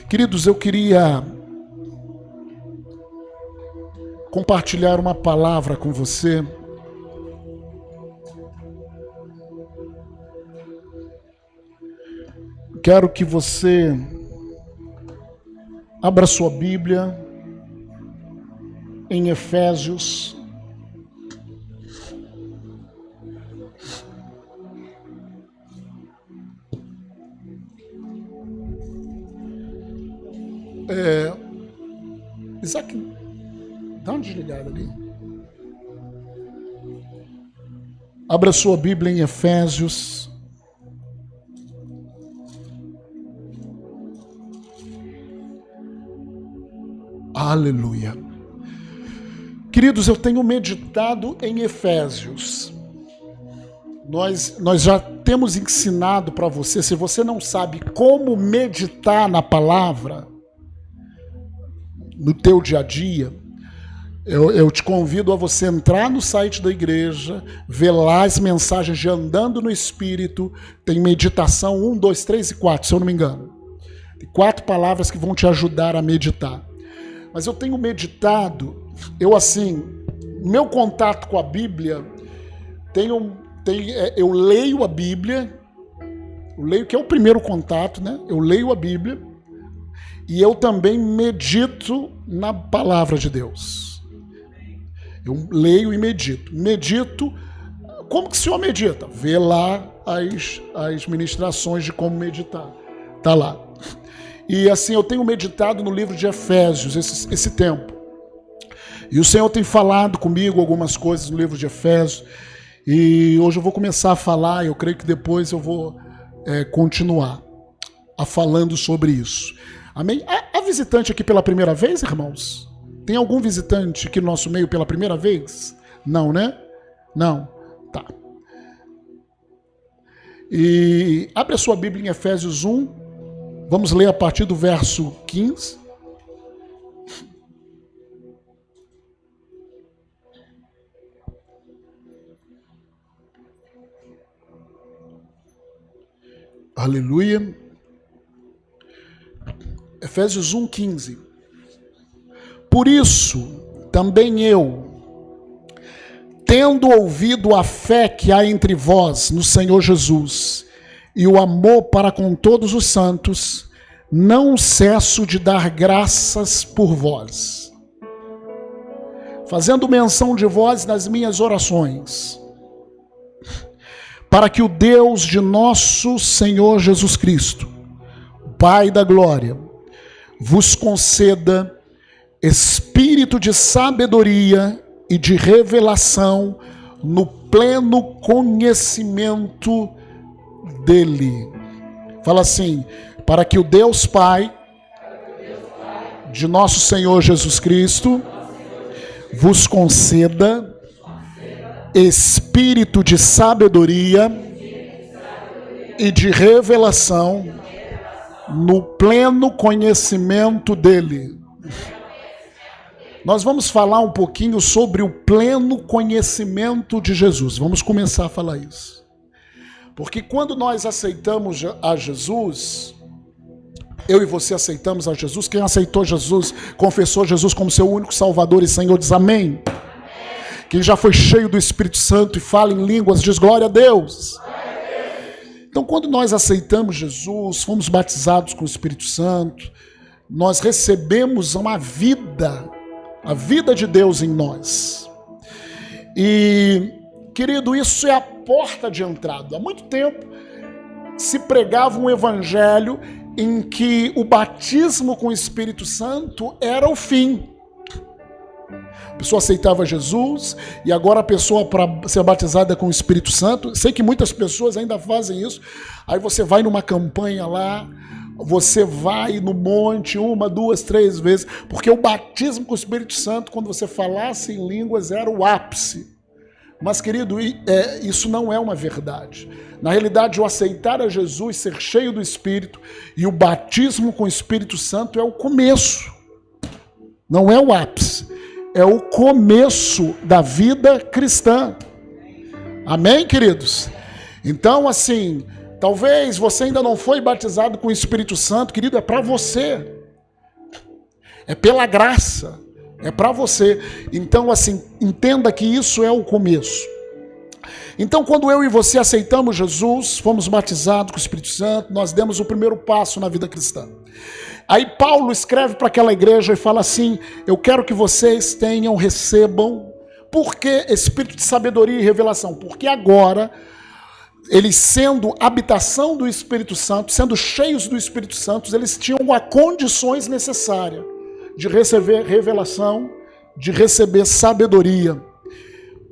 Queridos, eu queria compartilhar uma palavra com você. Quero que você abra sua Bíblia em Efésios. Isaac, dá uma desligada ali. Abra sua Bíblia em Efésios. Aleluia. Queridos, eu tenho meditado em Efésios. Nós já temos ensinado para você, se você não sabe como meditar na palavra, no teu dia a dia, eu te convido a você entrar no site da igreja, ver lá as mensagens de Andando no Espírito, tem meditação 1, 2, 3 e 4, se eu não me engano. Tem 4 palavras que vão te ajudar a meditar. Mas eu tenho meditado, meu contato com a Bíblia, eu leio a Bíblia, que é o primeiro contato, né? Eu leio a Bíblia e eu também medito na palavra de Deus. Eu leio e medito. Medito, como que o senhor medita? Vê lá as ministrações de como meditar. Tá lá. E assim, eu tenho meditado no livro de Efésios esse tempo. E o Senhor tem falado comigo algumas coisas no livro de Efésios. E hoje eu vou começar a falar, eu creio que depois eu vou continuar falando sobre isso. Amém? Há visitante aqui pela primeira vez, irmãos? Tem algum visitante aqui no nosso meio pela primeira vez? Não, né? Não. Tá. E abre a sua Bíblia em Efésios 1. Vamos ler a partir do verso 15. Aleluia. Efésios 1, 15. Por isso, também eu, tendo ouvido a fé que há entre vós no Senhor Jesus e o amor para com todos os santos, não cesso de dar graças por vós, fazendo menção de vós nas minhas orações, para que o Deus de nosso Senhor Jesus Cristo, o Pai da glória, vos conceda espírito de sabedoria e de revelação no pleno conhecimento dele. Fala assim: para que o Deus Pai de nosso Senhor Jesus Cristo vos conceda espírito de sabedoria e de revelação no pleno conhecimento dele. Nós vamos falar um pouquinho sobre o pleno conhecimento de Jesus. Vamos começar a falar isso. Porque quando nós aceitamos a Jesus, eu e você aceitamos a Jesus, quem aceitou Jesus, confessou Jesus como seu único Salvador e Senhor, diz amém. Quem já foi cheio do Espírito Santo e fala em línguas, diz glória a Deus. Então, quando nós aceitamos Jesus, fomos batizados com o Espírito Santo, nós recebemos a vida de Deus em nós. E, querido, isso é a porta de entrada. Há muito tempo se pregava um evangelho em que o batismo com o Espírito Santo era o fim. A pessoa aceitava Jesus e agora a pessoa, para ser batizada com o Espírito Santo, sei que muitas pessoas ainda fazem isso, aí você vai numa campanha lá, você vai no monte 1, 2, 3 vezes, porque o batismo com o Espírito Santo, quando você falasse em línguas, era o ápice. Mas, querido, isso não é uma verdade. Na realidade, o aceitar a Jesus, ser cheio do Espírito e o batismo com o Espírito Santo é o começo, não é o ápice. É o começo da vida cristã. Amém, queridos? Então, assim, talvez você ainda não foi batizado com o Espírito Santo, querido, é para você. É pela graça. É para você. Então, assim, entenda que isso é o começo. Então, quando eu e você aceitamos Jesus, fomos batizados com o Espírito Santo, nós demos o primeiro passo na vida cristã. Aí Paulo escreve para aquela igreja e fala assim: eu quero que vocês recebam. Por que espírito de sabedoria e revelação? Porque agora, eles sendo habitação do Espírito Santo, sendo cheios do Espírito Santo, eles tinham as condições necessárias de receber revelação, de receber sabedoria,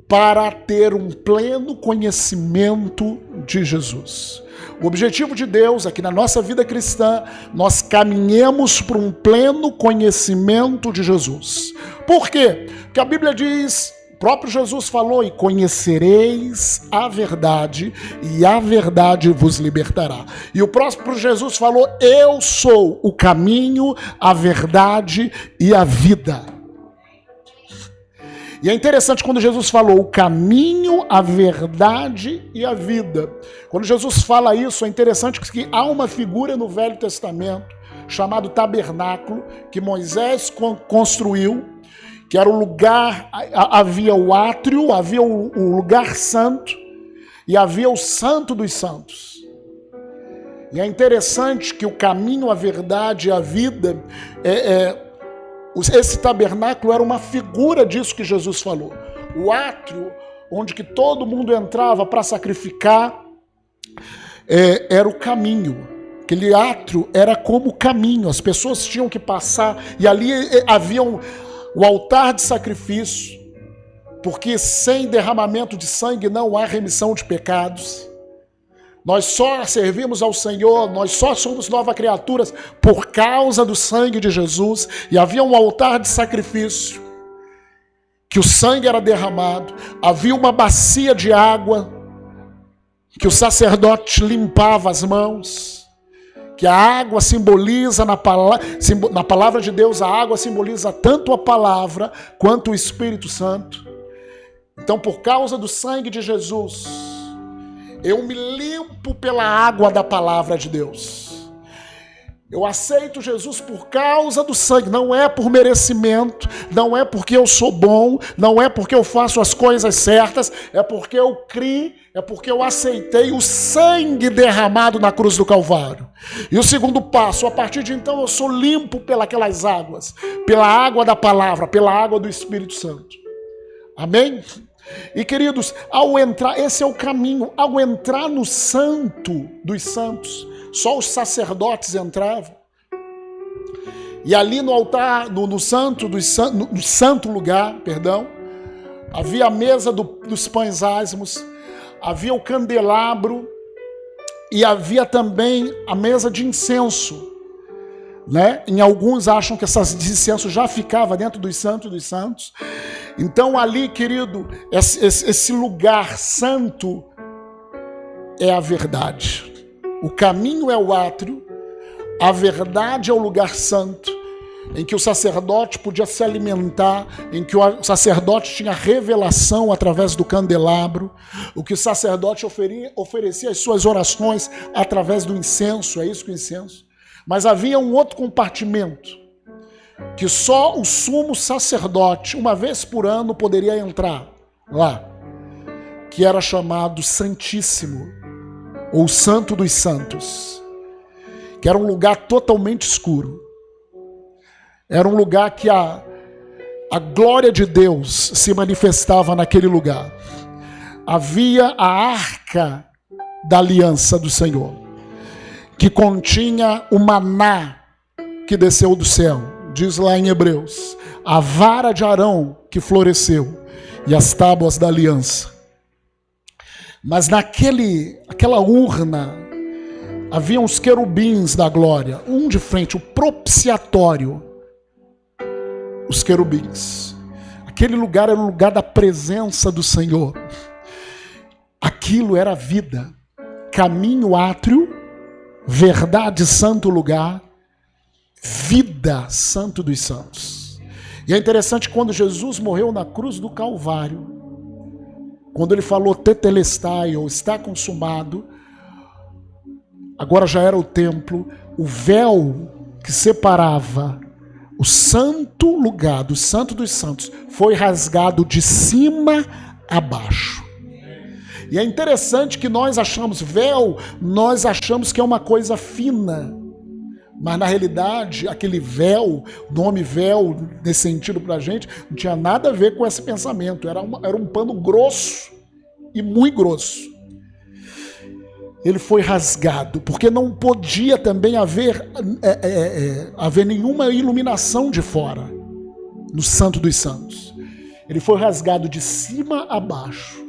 para ter um pleno conhecimento de Jesus. O objetivo de Deus é que na nossa vida cristã nós caminhemos para um pleno conhecimento de Jesus. Por quê? Porque a Bíblia diz, o próprio Jesus falou: e conhecereis a verdade, e a verdade vos libertará. E o próprio Jesus falou: eu sou o caminho, a verdade e a vida. E é interessante quando Jesus falou o caminho, a verdade e a vida. Quando Jesus fala isso, é interessante que há uma figura no Velho Testamento chamado tabernáculo, que Moisés construiu, que era o lugar, havia o átrio, havia o lugar santo e havia o santo dos santos. E é interessante que o caminho, a verdade e a vida esse tabernáculo era uma figura disso que Jesus falou. O átrio, onde que todo mundo entrava para sacrificar, era o caminho. Aquele átrio era como o caminho. As pessoas tinham que passar, e ali havia o altar de sacrifício, porque sem derramamento de sangue não há remissão de pecados. Nós só servimos ao Senhor, nós só somos novas criaturas por causa do sangue de Jesus. E havia um altar de sacrifício, que o sangue era derramado. Havia uma bacia de água, que o sacerdote limpava as mãos. Que a água simboliza, na palavra de Deus, a água simboliza tanto a palavra quanto o Espírito Santo. Então, por causa do sangue de Jesus, eu me limpo pela água da palavra de Deus. Eu aceito Jesus por causa do sangue. Não é por merecimento, não é porque eu sou bom, não é porque eu faço as coisas certas, é porque eu criei, é porque eu aceitei o sangue derramado na cruz do Calvário. E o segundo passo, a partir de então eu sou limpo pelas águas, pela água da palavra, pela água do Espírito Santo. Amém? E queridos, ao entrar, esse é o caminho, ao entrar no santo dos santos, só os sacerdotes entravam. E ali no altar, no santo lugar, havia a mesa dos pães ázimos, havia o candelabro e havia também a mesa de incenso. Né? Em alguns acham que essas de incenso já ficava dentro dos santos dos santos. Então ali, querido, esse lugar santo é a verdade. O caminho é o átrio, a verdade é o lugar santo, em que o sacerdote podia se alimentar, em que o sacerdote tinha revelação através do candelabro, o que o sacerdote oferecia as suas orações através do incenso, é isso que o incenso. Mas havia um outro compartimento, que só o sumo sacerdote, uma vez por ano, poderia entrar lá, que era chamado Santíssimo, ou Santo dos Santos, que era um lugar totalmente escuro. Era um lugar que a glória de Deus se manifestava naquele lugar. Havia a arca da aliança do Senhor, que continha o maná que desceu do céu. Diz lá em Hebreus, a vara de Arão que floresceu e as tábuas da aliança. Mas aquela urna, havia os querubins da glória, um de frente, o propiciatório, os querubins. Aquele lugar era o lugar da presença do Senhor. Aquilo era vida, caminho átrio, verdade santo lugar, vida santo dos santos. E é interessante quando Jesus morreu na cruz do Calvário, quando ele falou tetelestai, ou está consumado, agora já era o templo, o véu que separava O santo lugar do Santo dos Santos foi rasgado de cima a baixo. E é interessante que nós achamos véu, nós achamos que é uma coisa fina. Mas na realidade, aquele véu, o nome véu, nesse sentido pra gente, não tinha nada a ver com esse pensamento. Era um pano grosso e muito grosso. Ele foi rasgado, porque não podia também haver nenhuma iluminação de fora, no Santo dos Santos. Ele foi rasgado de cima a baixo.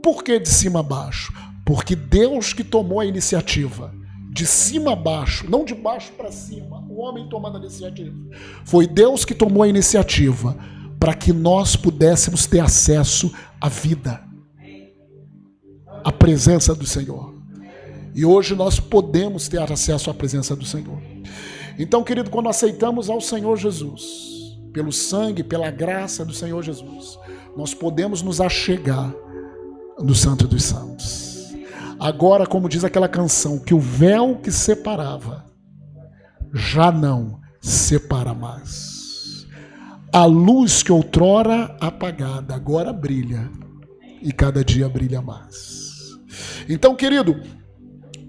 Por que de cima a baixo? Porque Deus que tomou a iniciativa. De cima a baixo, não de baixo para cima, o homem tomando a iniciativa. Foi Deus que tomou a iniciativa para que nós pudéssemos ter acesso à vida, à presença do Senhor. E hoje nós podemos ter acesso à presença do Senhor. Então, querido, quando aceitamos ao Senhor Jesus, pelo sangue, pela graça do Senhor Jesus, nós podemos nos achegar no Santo dos Santos. Agora, como diz aquela canção, que o véu que separava já não separa mais. A luz que outrora apagada agora brilha e cada dia brilha mais. Então, querido,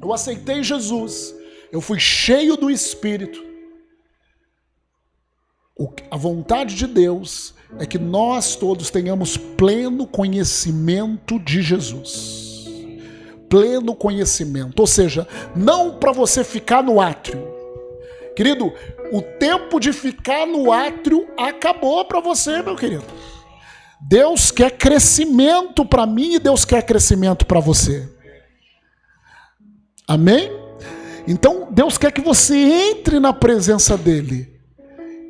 eu aceitei Jesus, eu fui cheio do Espírito. A vontade de Deus é que nós todos tenhamos pleno conhecimento de Jesus. Pleno conhecimento, ou seja, não para você ficar no átrio. Querido, o tempo de ficar no átrio acabou para você, meu querido. Deus quer crescimento para mim e Deus quer crescimento para você. Amém? Então, Deus quer que você entre na presença dele.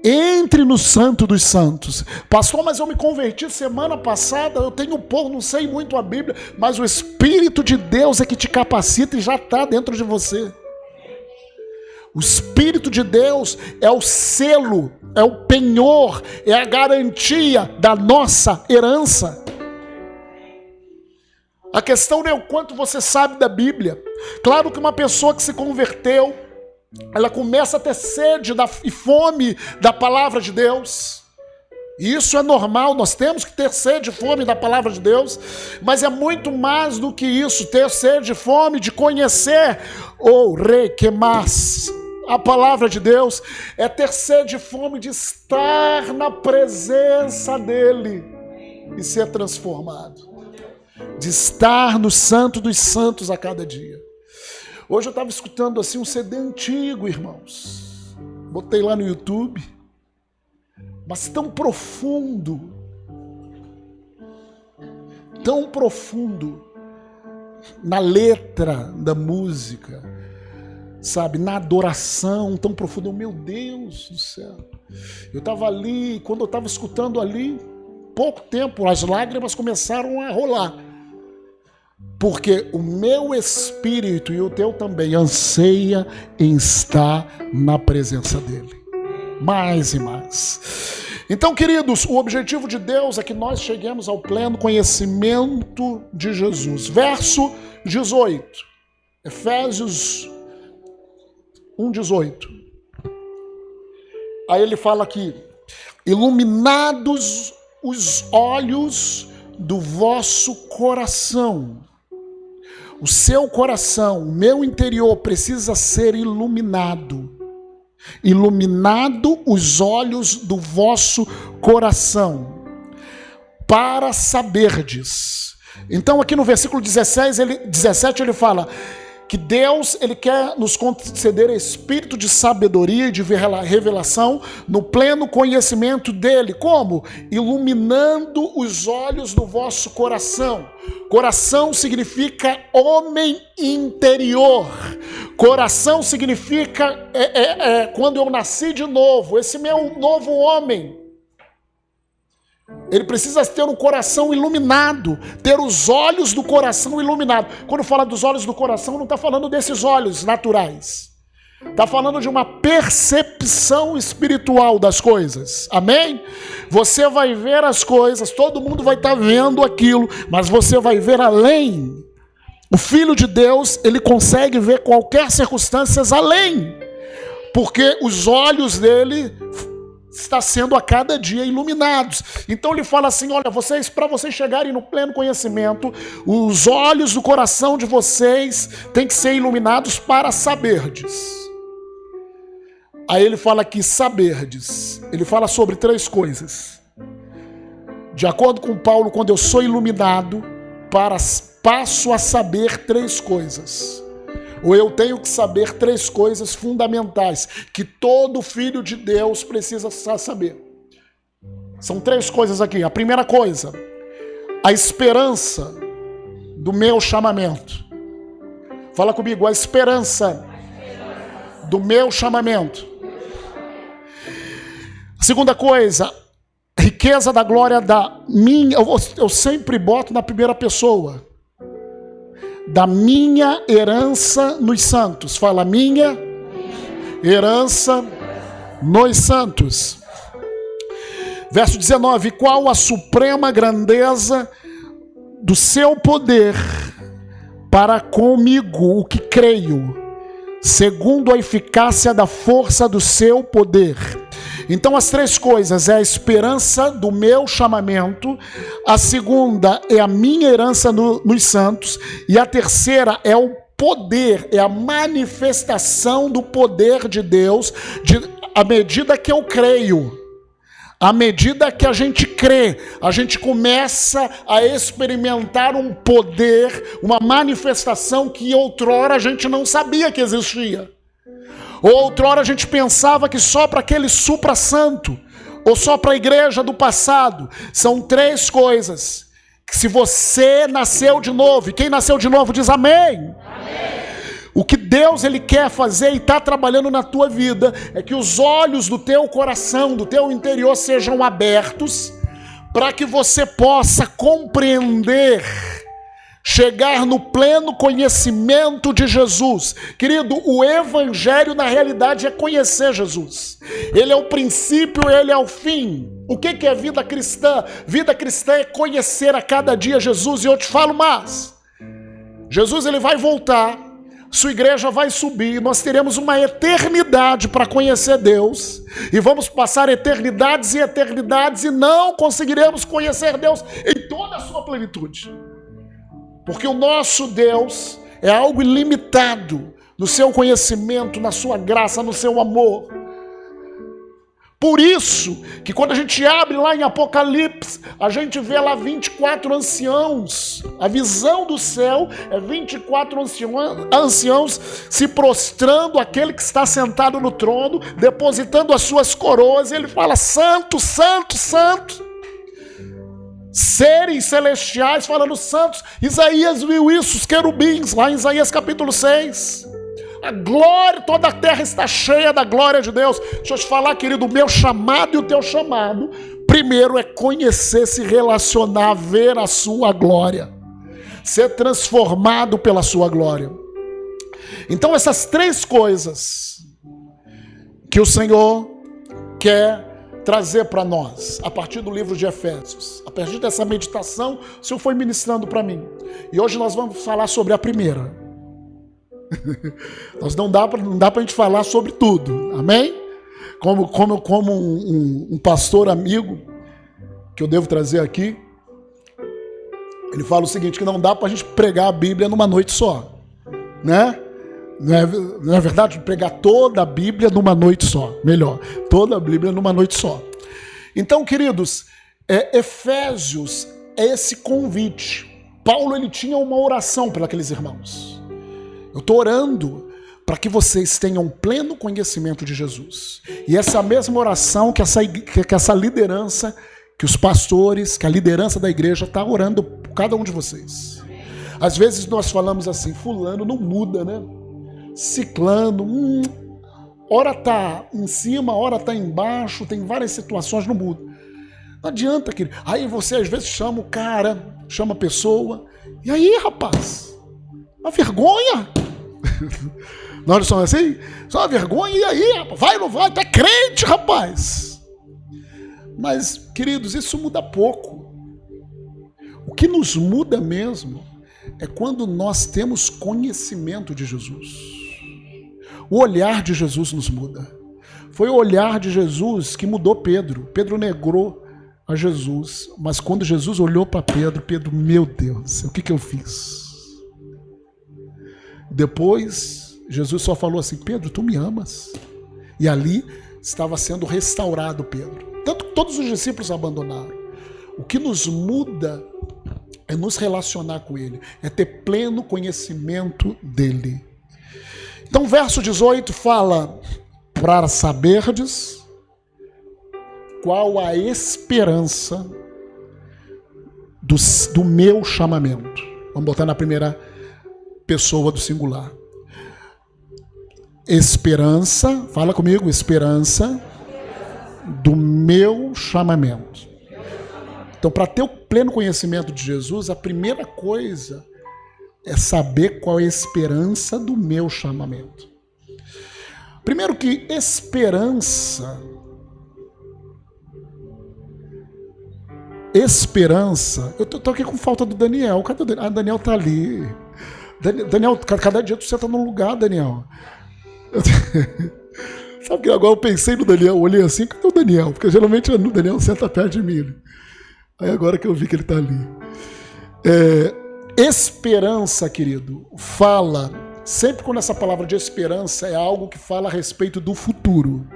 Entre no Santo dos Santos. Pastor, mas eu me converti semana passada, eu tenho pouco, não sei muito a Bíblia, mas o Espírito de Deus é que te capacita e já está dentro de você. O Espírito de Deus é o selo, é o penhor, é a garantia da nossa herança. A questão não é o quanto você sabe da Bíblia. Claro que uma pessoa que se converteu, ela começa a ter sede e fome da palavra de Deus. E isso é normal, nós temos que ter sede e fome da palavra de Deus. Mas é muito mais do que isso, ter sede e fome de conhecer o rei que mais. A palavra de Deus é ter sede e fome de estar na presença dele e ser transformado. De estar no Santo dos Santos a cada dia. Hoje eu estava escutando assim um CD antigo, irmãos. Botei lá no YouTube. Mas tão profundo. Tão profundo. Na letra da música. Sabe? Na adoração tão profunda. Meu Deus do céu. Eu estava ali, quando eu estava escutando ali, pouco tempo, as lágrimas começaram a rolar. Porque o meu espírito e o teu também anseia em estar na presença dele. Mais e mais. Então, queridos, o objetivo de Deus é que nós cheguemos ao pleno conhecimento de Jesus. Verso 18. Efésios 1:18. Aí ele fala aqui: iluminados os olhos do vosso coração. O seu coração, o meu interior precisa ser iluminado. Iluminado os olhos do vosso coração, para saberdes. Então aqui no versículo 17 ele fala que Deus, ele quer nos conceder espírito de sabedoria e de revelação no pleno conhecimento dele. Como? Iluminando os olhos do vosso coração. Coração significa homem interior. Coração significa quando eu nasci de novo, esse meu novo homem. Ele precisa ter um coração iluminado, ter os olhos do coração iluminados. Quando fala dos olhos do coração, não está falando desses olhos naturais. Está falando de uma percepção espiritual das coisas. Amém? Você vai ver as coisas, todo mundo vai estar vendo aquilo, mas você vai ver além. O Filho de Deus, ele consegue ver qualquer circunstância além. porque os olhos dele está sendo a cada dia iluminados. Então ele fala assim, olha, para vocês chegarem no pleno conhecimento, os olhos do coração de vocês têm que ser iluminados para saberdes. Aí ele fala aqui, saberdes. Ele fala sobre 3 coisas. De acordo com Paulo, quando eu sou iluminado, passo a saber 3 coisas. Ou eu tenho que saber 3 coisas fundamentais que todo filho de Deus precisa saber. São 3 coisas aqui. A primeira coisa, a esperança do meu chamamento. Fala comigo, a esperança do meu chamamento. A segunda coisa, riqueza da glória da minha. Eu sempre boto na primeira pessoa. Da minha herança nos santos. Fala, minha herança nos santos. Verso 19. Qual a suprema grandeza do seu poder para comigo, o que creio, segundo a eficácia da força do seu poder. Então as 3 coisas é a esperança do meu chamamento, a segunda é a minha herança nos santos, e a terceira é o poder, é a manifestação do poder de Deus, à medida que eu creio. À medida que a gente crê, a gente começa a experimentar um poder, uma manifestação que outrora a gente não sabia que existia. Outrora a gente pensava que só para aquele supra-santo, ou só para a igreja do passado. São 3 coisas. Que se você nasceu de novo, e quem nasceu de novo diz amém. Amém. O que Deus ele quer fazer e está trabalhando na tua vida é que os olhos do teu coração, do teu interior sejam abertos para que você possa compreender, chegar no pleno conhecimento de Jesus. Querido, o evangelho na realidade é conhecer Jesus. Ele é o princípio, ele é o fim. O que é vida cristã? Vida cristã é conhecer a cada dia Jesus. E eu te falo mais. Jesus ele vai voltar, sua igreja vai subir, nós teremos uma eternidade para conhecer Deus. E vamos passar eternidades e eternidades e não conseguiremos conhecer Deus em toda a sua plenitude. Porque o nosso Deus é algo ilimitado no seu conhecimento, na sua graça, no seu amor. Por isso que quando a gente abre lá em Apocalipse, a gente vê lá 24 anciãos. A visão do céu é 24 anciãos se prostrando àquele que está sentado no trono, depositando as suas coroas, e ele fala, santo, santo, santo. Seres celestiais falando santos. Isaías viu isso, os querubins, lá em Isaías capítulo 6. A glória, toda a terra está cheia da glória de Deus. Deixa eu te falar, querido, o meu chamado e o teu chamado, primeiro é conhecer, se relacionar, ver a sua glória, ser transformado pela sua glória. Então essas 3 coisas que o Senhor quer trazer para nós, a partir do livro de Efésios, a partir dessa meditação, o Senhor foi ministrando para mim. E hoje nós vamos falar sobre a primeira. Não dá para a gente falar sobre tudo, amém? Como um pastor amigo, que eu devo trazer aqui, ele fala o seguinte, que não dá para a gente pregar a Bíblia numa noite só, né? Não é verdade? Pregar toda a Bíblia numa noite só. Melhor, toda a Bíblia numa noite só. Então, queridos, Efésios é esse convite. Paulo ele tinha uma oração para aqueles irmãos. Eu estou orando para que vocês tenham pleno conhecimento de Jesus. E essa é a mesma oração que essa liderança, que os pastores, que a liderança da igreja está orando por cada um de vocês. Às vezes nós falamos assim, fulano não muda, né? Ciclano, hora tá em cima, hora tá embaixo, tem várias situações, não muda. Não adianta, querido. Aí você às vezes chama o cara, chama a pessoa, e aí, rapaz? Uma vergonha? Nós somos assim? Só uma vergonha, e aí, rapaz? Vai ou não vai? Tu é crente, rapaz. Mas, queridos, isso muda pouco. O que nos muda mesmo é quando nós temos conhecimento de Jesus. O olhar de Jesus nos muda. Foi o olhar de Jesus que mudou Pedro. Pedro negou a Jesus, mas quando Jesus olhou para Pedro, Pedro, meu Deus, o que eu fiz? Depois, Jesus só falou assim, Pedro, tu me amas? E ali estava sendo restaurado Pedro. Tanto que todos os discípulos abandonaram. O que nos muda é nos relacionar com Ele, é ter pleno conhecimento dEle. Então, verso 18 fala, para saberdes qual a esperança do meu chamamento. Vamos botar na primeira pessoa do singular. Esperança, fala comigo, esperança do meu chamamento. Então, para ter o pleno conhecimento de Jesus, a primeira coisa é saber qual é a esperança do meu chamamento. Primeiro que esperança, eu tô aqui com falta do Daniel. Cadê o Daniel? Ah, Daniel tá ali. Daniel, cada dia tu senta num lugar, Daniel. Sabe que agora eu pensei no Daniel, olhei assim, cadê o Daniel? Porque geralmente o Daniel senta perto de mim. Aí agora que eu vi que ele tá ali. Esperança, querido, fala, sempre quando essa palavra de esperança é algo que fala a respeito do futuro.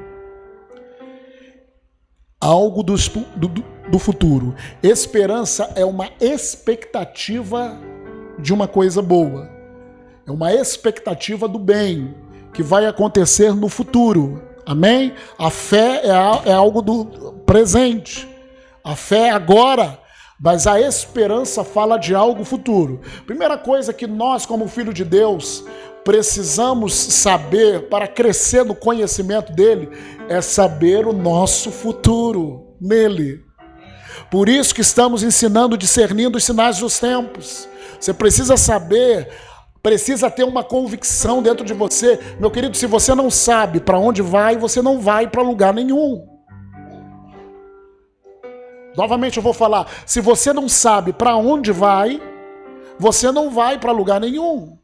Algo do futuro. Esperança é uma expectativa de uma coisa boa. É uma expectativa do bem que vai acontecer no futuro. Amém? A fé é algo do presente. A fé é agora. Mas a esperança fala de algo futuro. Primeira coisa que nós, como filho de Deus, precisamos saber para crescer no conhecimento dele é saber o nosso futuro nele. Por isso que estamos ensinando, discernindo os sinais dos tempos. Você precisa saber, precisa ter uma convicção dentro de você. Meu querido, se você não sabe para onde vai, você não vai para lugar nenhum. Novamente eu vou falar, se você não sabe para onde vai, você não vai para lugar nenhum.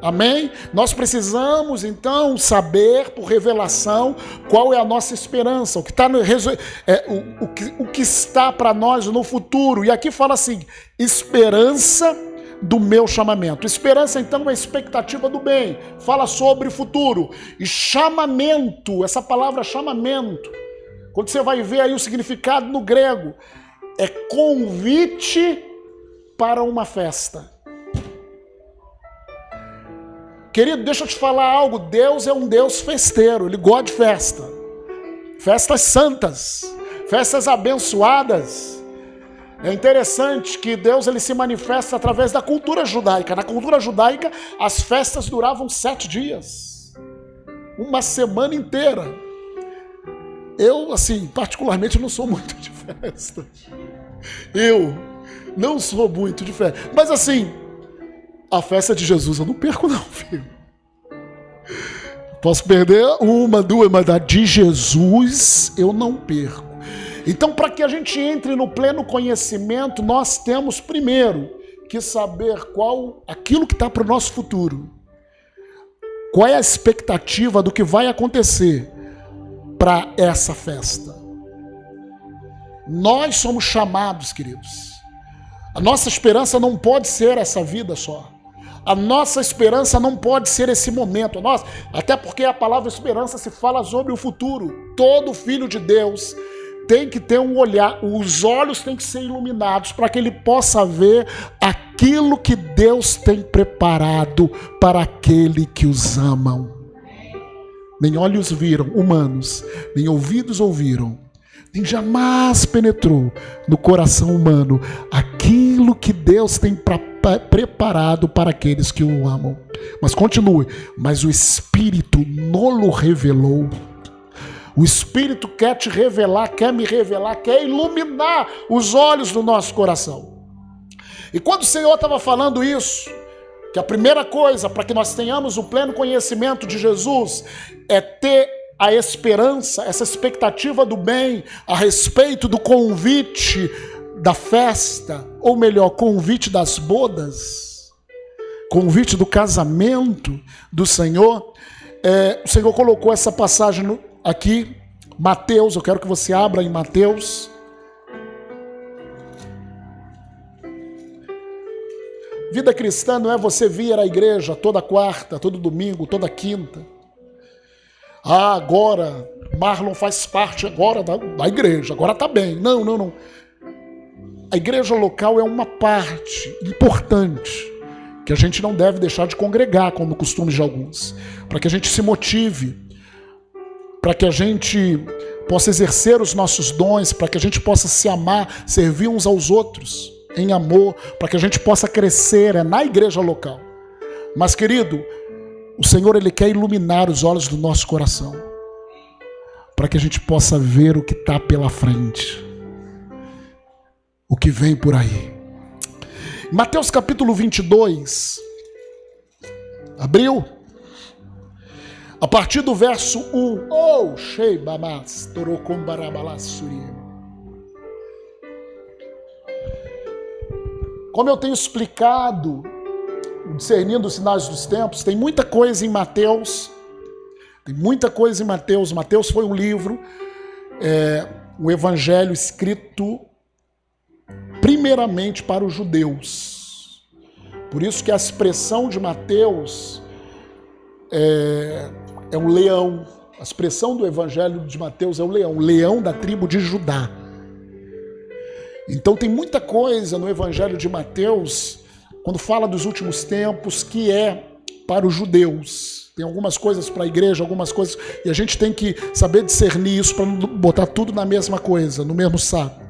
Amém? Nós precisamos então saber por revelação qual é a nossa esperança, o que está para nós no futuro. E aqui fala assim, esperança do meu chamamento. Esperança então é a expectativa do bem, fala sobre o futuro. E chamamento, essa palavra chamamento, quando você vai ver aí o significado no grego, é convite para uma festa. Querido, deixa eu te falar algo. Deus é um Deus festeiro, Ele gosta de festa. Festas santas, festas abençoadas. É interessante que Deus ele se manifesta através da cultura judaica. Na cultura judaica, as festas duravam 7 dias. Uma semana inteira. Eu, assim, particularmente não sou muito de festa. Eu não sou muito de festa. Mas assim, a festa de Jesus eu não perco não, filho. Posso perder uma, duas, mas a de Jesus eu não perco. Então, para que a gente entre no pleno conhecimento, nós temos primeiro que saber aquilo que está para o nosso futuro. Qual é a expectativa do que vai acontecer para essa festa? Nós somos chamados, queridos. A nossa esperança não pode ser essa vida só. A nossa esperança não pode ser esse momento. Até porque a palavra esperança se fala sobre o futuro. Todo filho de Deus tem que ter um olhar, os olhos têm que ser iluminados para que ele possa ver aquilo que Deus tem preparado para aquele que os amam. Nem olhos viram, humanos, nem ouvidos ouviram, nem jamais penetrou no coração humano aquilo que Deus tem preparado para aqueles que o amam. Mas continue, mas o Espírito nolo revelou. O Espírito quer te revelar, quer me revelar, quer iluminar os olhos do nosso coração. E quando o Senhor estava falando isso, que a primeira coisa para que nós tenhamos o pleno conhecimento de Jesus é ter a esperança, essa expectativa do bem a respeito do convite da festa, ou melhor, convite das bodas, convite do casamento do Senhor, O Senhor colocou essa passagem aqui, Mateus, eu quero que você abra em Mateus. Vida cristã não é você vir à igreja toda quarta, todo domingo, toda quinta. Agora Marlon faz parte agora da igreja, agora tá bem. Não. A igreja local é uma parte importante que a gente não deve deixar de congregar, como o costume de alguns, para que a gente se motive, para que a gente possa exercer os nossos dons, para que a gente possa se amar, servir uns aos outros em amor, para que a gente possa crescer na igreja local. Mas, querido, o Senhor, Ele quer iluminar os olhos do nosso coração, para que a gente possa ver o que está pela frente, o que vem por aí. Mateus capítulo 22, abriu? A partir do verso 1. Como eu tenho explicado, discernindo os sinais dos tempos, tem muita coisa em Mateus. Mateus foi um livro, um evangelho escrito primeiramente para os judeus. Por isso que a expressão de Mateus é um leão. A expressão do evangelho de Mateus é o leão da tribo de Judá. Então tem muita coisa no evangelho de Mateus, quando fala dos últimos tempos, que é para os judeus. Tem algumas coisas para a igreja, algumas coisas, e a gente tem que saber discernir isso para não botar tudo na mesma coisa, no mesmo saco.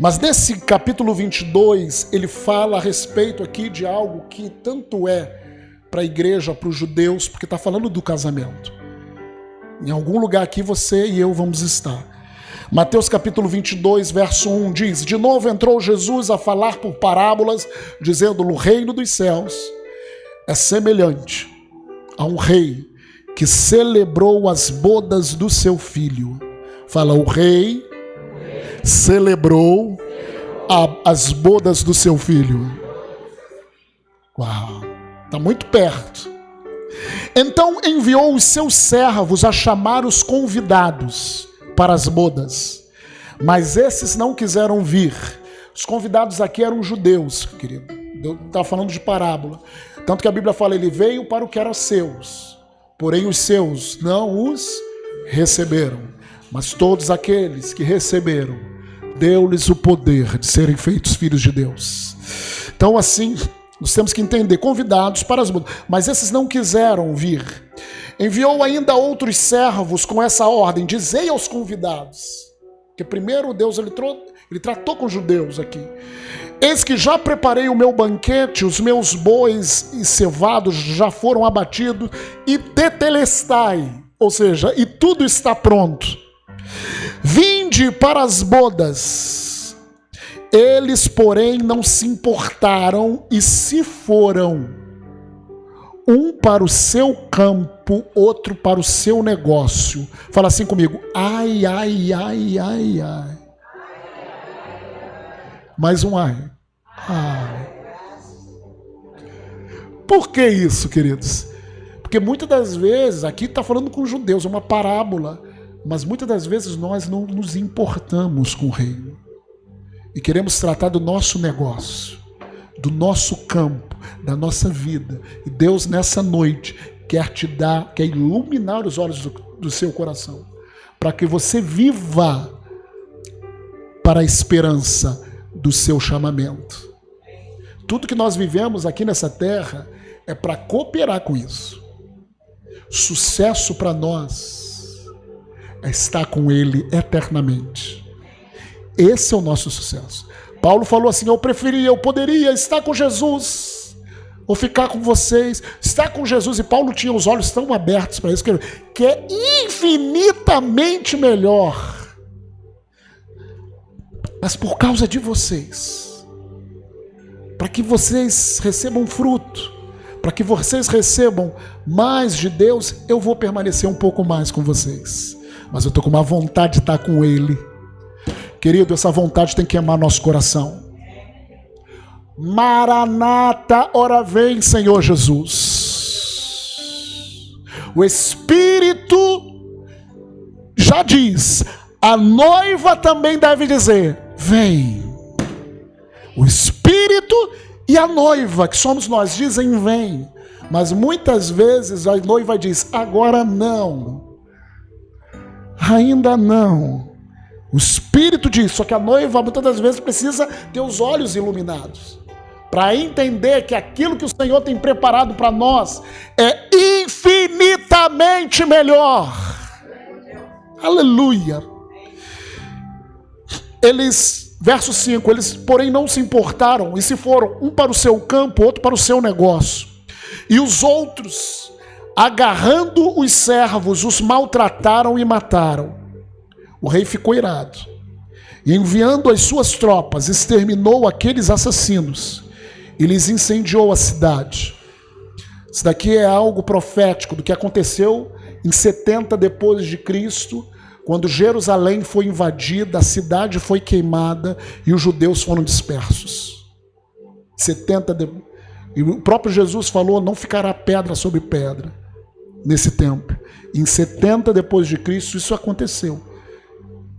Mas nesse capítulo 22, ele fala a respeito aqui de algo que tanto é para a igreja, para os judeus, porque está falando do casamento. Em algum lugar aqui você e eu vamos estar. Mateus capítulo 22, verso 1 diz: de novo entrou Jesus a falar por parábolas, dizendo: o reino dos céus é semelhante a um rei que celebrou as bodas do seu filho. Fala, o rei celebrou as bodas do seu filho. Uau, está muito perto. Então enviou os seus servos a chamar os convidados para as bodas, mas esses não quiseram vir. Os convidados aqui eram judeus, querido. Está falando de parábola. Tanto que a Bíblia fala, ele veio para o que eram seus, porém os seus não os receberam. Mas todos aqueles que receberam, deu-lhes o poder de serem feitos filhos de Deus. Então assim, nós temos que entender, convidados para as bodas, mas esses não quiseram vir. Enviou ainda outros servos com essa ordem: dizei aos convidados, que primeiro Deus ele tratou com os judeus aqui: eis que já preparei o meu banquete, os meus bois e cevados já foram abatidos, e tetelestai, ou seja, e tudo está pronto. Vinde para as bodas. Eles, porém, não se importaram e se foram, um para o seu campo, outro para o seu negócio. Fala assim comigo: ai, ai, ai, ai, ai. Mais um ai. Ai. Por que isso, queridos? Porque muitas das vezes, aqui está falando com os judeus, é uma parábola, mas muitas das vezes nós não nos importamos com o reino e queremos tratar do nosso negócio, do nosso campo, da nossa vida. E Deus nessa noite quer te dar, quer iluminar os olhos do seu coração, para que você viva para a esperança do seu chamamento. Tudo que nós vivemos aqui nessa terra é para cooperar com isso. Sucesso para nós é estar com Ele eternamente. Esse é o nosso sucesso. Paulo falou assim: eu poderia estar com Jesus, ou ficar com vocês. Estar com Jesus, e Paulo tinha os olhos tão abertos para isso, que é infinitamente melhor. Mas por causa de vocês, para que vocês recebam fruto, para que vocês recebam mais de Deus, eu vou permanecer um pouco mais com vocês. Mas eu estou com uma vontade de estar com Ele. Querido, essa vontade tem que queimar nosso coração. Maranata, ora vem, Senhor Jesus. O Espírito já diz, a noiva também deve dizer, vem. O Espírito e a noiva, que somos nós, dizem vem. Mas muitas vezes a noiva diz, agora não. Ainda não. O Espírito diz, só que a noiva muitas das vezes precisa ter os olhos iluminados, para entender que aquilo que o Senhor tem preparado para nós é infinitamente melhor. Aleluia. Verso 5, eles porém não se importaram e se foram, um para o seu campo, outro para o seu negócio. E os outros, agarrando os servos, os maltrataram e mataram. O rei ficou irado e, enviando as suas tropas, exterminou aqueles assassinos e lhes incendiou a cidade. Isso daqui é algo profético do que aconteceu em 70 depois de Cristo, quando Jerusalém foi invadida, a cidade foi queimada e os judeus foram dispersos. E o próprio Jesus falou, não ficará pedra sobre pedra nesse tempo. Em 70 depois de Cristo isso aconteceu.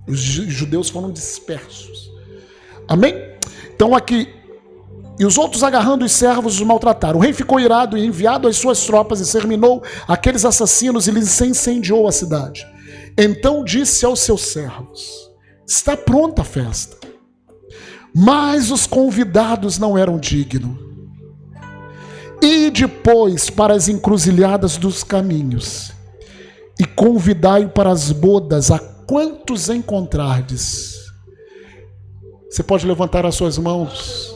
Os judeus foram dispersos. Amém? Então aqui, e os outros agarrando os servos os maltrataram. O rei ficou irado e, enviado as suas tropas, exterminou aqueles assassinos e lhes incendiou a cidade. Então disse aos seus servos, está pronta a festa. Mas os convidados não eram dignos. E depois para as encruzilhadas dos caminhos, e convidai para as bodas a quantos encontrardes. Você pode levantar as suas mãos,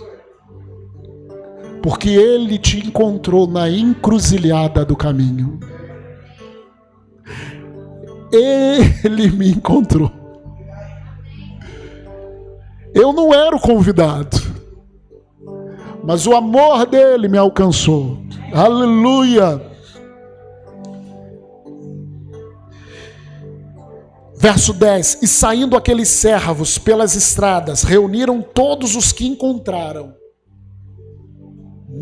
porque ele te encontrou na encruzilhada do caminho. Ele me encontrou. Eu não era o convidado, mas o amor dele me alcançou. Aleluia. Verso 10. E saindo aqueles servos pelas estradas, reuniram todos os que encontraram,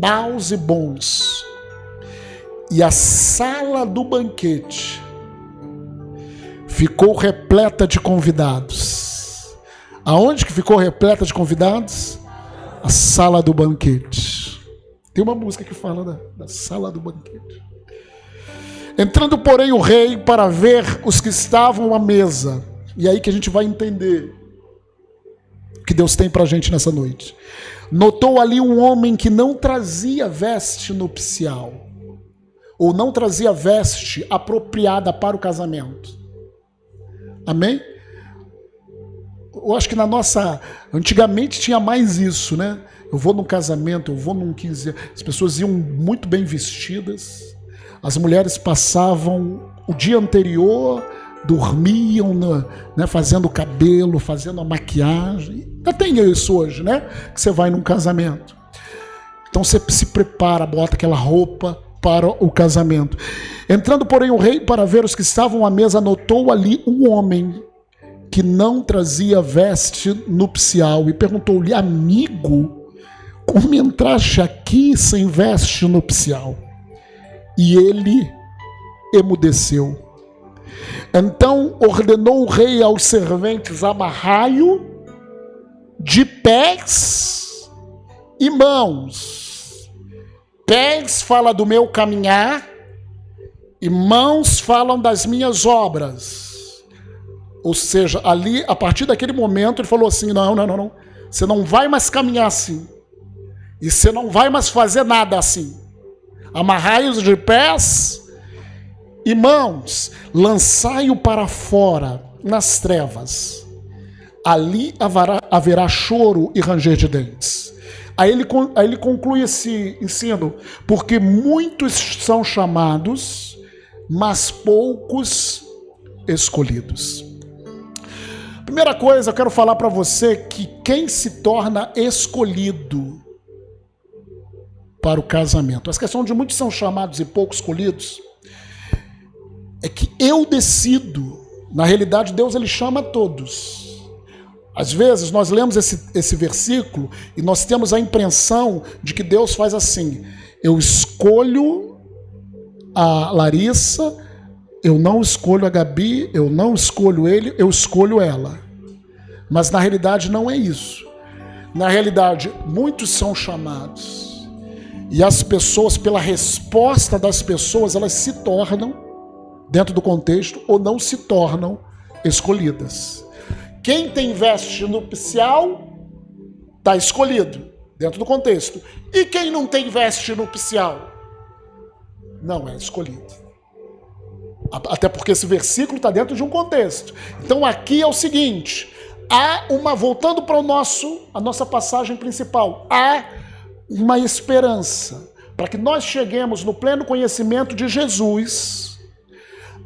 maus e bons, e a sala do banquete ficou repleta de convidados. Aonde que ficou repleta de convidados? A sala do banquete. Tem uma música que fala da sala do banquete. Entrando, porém, o rei para ver os que estavam à mesa. E aí que a gente vai entender o que Deus tem para a gente nessa noite. Notou ali um homem que não trazia veste nupcial, ou não trazia veste apropriada para o casamento. Amém? Eu acho que antigamente tinha mais isso, né? Eu vou num casamento, eu vou num 15, as pessoas iam muito bem vestidas, as mulheres passavam o dia anterior, dormiam, né, fazendo o cabelo, fazendo a maquiagem. Ainda tem isso hoje, né? Que você vai num casamento. Então você se prepara, bota aquela roupa para o casamento. Entrando, porém, o rei para ver os que estavam à mesa, notou ali um homem que não trazia veste nupcial e perguntou-lhe, amigo, como entraste aqui sem veste nupcial? E ele emudeceu. Então ordenou o rei aos serventes, amarrai-o de pés e mãos. Pés fala do meu caminhar e mãos falam das minhas obras. Ou seja, ali, a partir daquele momento, ele falou assim, não. Você não vai mais caminhar assim. E você não vai mais fazer nada assim. Amarrai-os de pés e mãos, lançai-o para fora, nas trevas. Ali haverá choro e ranger de dentes. Aí ele conclui esse ensino, porque muitos são chamados, mas poucos escolhidos. Primeira coisa, eu quero falar para você que quem se torna escolhido para o casamento, a questão de muitos são chamados e poucos escolhidos, é que eu decido. Na realidade, Deus ele chama a todos. Às vezes nós lemos esse versículo e nós temos a impressão de que Deus faz assim: eu escolho a Larissa, Eu não escolho a Gabi, eu não escolho ele, eu escolho ela. Mas na realidade não é isso. Na realidade, muitos são chamados. E as pessoas, pela resposta das pessoas, elas se tornam, dentro do contexto, ou não se tornam escolhidas. Quem tem veste nupcial, está escolhido, dentro do contexto. E quem não tem veste nupcial, não é escolhido. Até porque esse versículo está dentro de um contexto. Então aqui é o seguinte, voltando para a nossa passagem principal, há uma esperança para que nós cheguemos no pleno conhecimento de Jesus.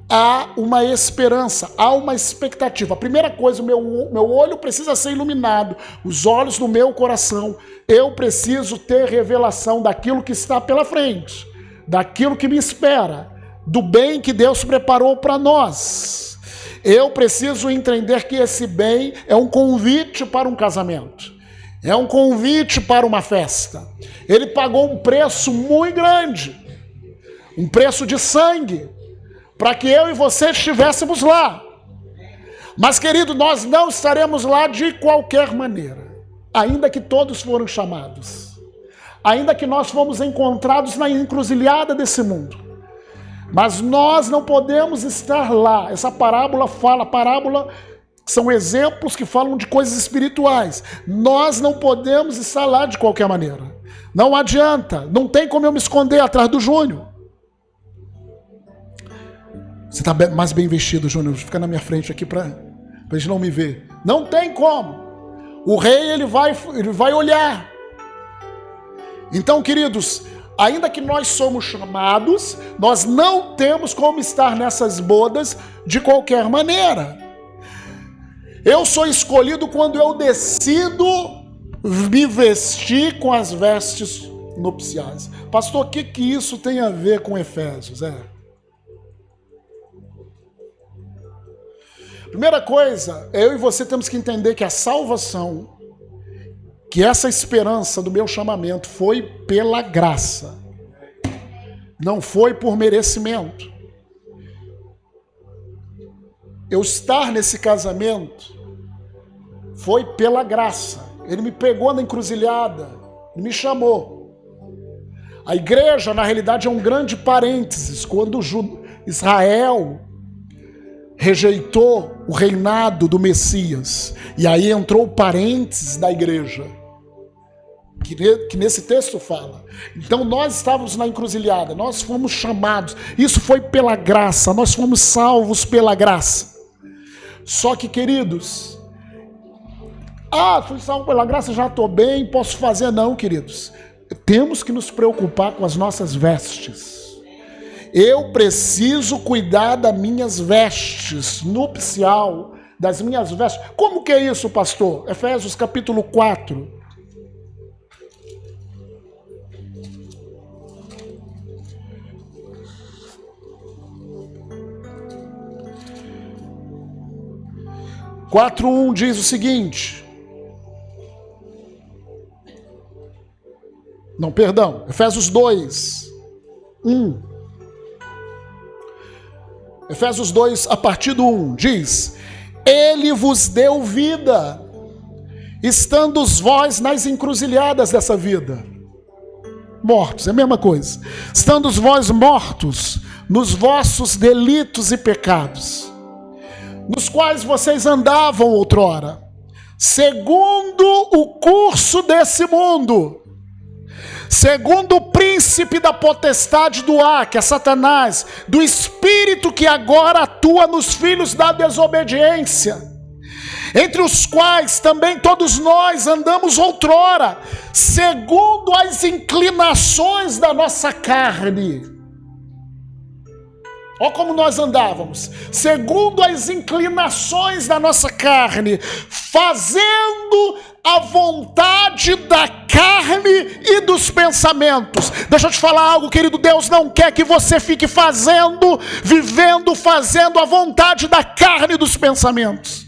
Há uma esperança, há uma expectativa. A primeira coisa, o meu olho precisa ser iluminado, os olhos do meu coração. Eu preciso ter revelação daquilo que está pela frente, daquilo que me espera, do bem que Deus preparou para nós. Eu preciso entender que esse bem é um convite para um casamento, é um convite para uma festa. Ele pagou um preço muito grande, um preço de sangue, para que eu e você estivéssemos lá. Mas, querido, nós não estaremos lá de qualquer maneira, ainda que todos foram chamados, ainda que nós fomos encontrados na encruzilhada desse mundo. Mas nós não podemos estar lá. Essa parábola são exemplos que falam de coisas espirituais. Nós não podemos estar lá de qualquer maneira. Não adianta, não tem como eu me esconder atrás do Júnior. Você está mais bem vestido, Júnior, fica na minha frente aqui para a gente não me ver. Não tem como. O rei ele vai olhar. Então, queridos, ainda que nós somos chamados, nós não temos como estar nessas bodas de qualquer maneira. Eu sou escolhido quando eu decido me vestir com as vestes nupciais. Pastor, o que isso tem a ver com Efésios? Primeira coisa, eu e você temos que entender que a salvação, que essa esperança do meu chamamento foi pela graça, não foi por merecimento. Eu estar nesse casamento foi pela graça. Ele me pegou na encruzilhada, me chamou. A igreja, na realidade, é um grande parênteses. Quando Israel rejeitou o reinado do Messias, e aí entrou o parênteses da igreja, que nesse texto fala. Então nós estávamos na encruzilhada, nós fomos chamados, isso foi pela graça, nós fomos salvos pela graça. Só que, queridos, fui salvo pela graça, já estou bem, posso fazer. Não, queridos, temos que nos preocupar com as nossas vestes. Eu preciso cuidar das minhas vestes nupcial, das minhas vestes. Como que é isso, pastor? Efésios capítulo 4. (4:1) diz o seguinte. Não, perdão. Efésios 2:1. Efésios 2, a partir do 1, diz: Ele vos deu vida, estando vós nas encruzilhadas dessa vida. Mortos, é a mesma coisa. Estando vós mortos nos vossos delitos e pecados, nos quais vocês andavam outrora, segundo o curso desse mundo, segundo o príncipe da potestade do ar, que é Satanás, do espírito que agora atua nos filhos da desobediência, entre os quais também todos nós andamos outrora, segundo as inclinações da nossa carne. Olha como nós andávamos, segundo as inclinações da nossa carne, fazendo a vontade da carne e dos pensamentos. Deixa eu te falar algo, querido. Deus não quer que você fique fazendo a vontade da carne e dos pensamentos.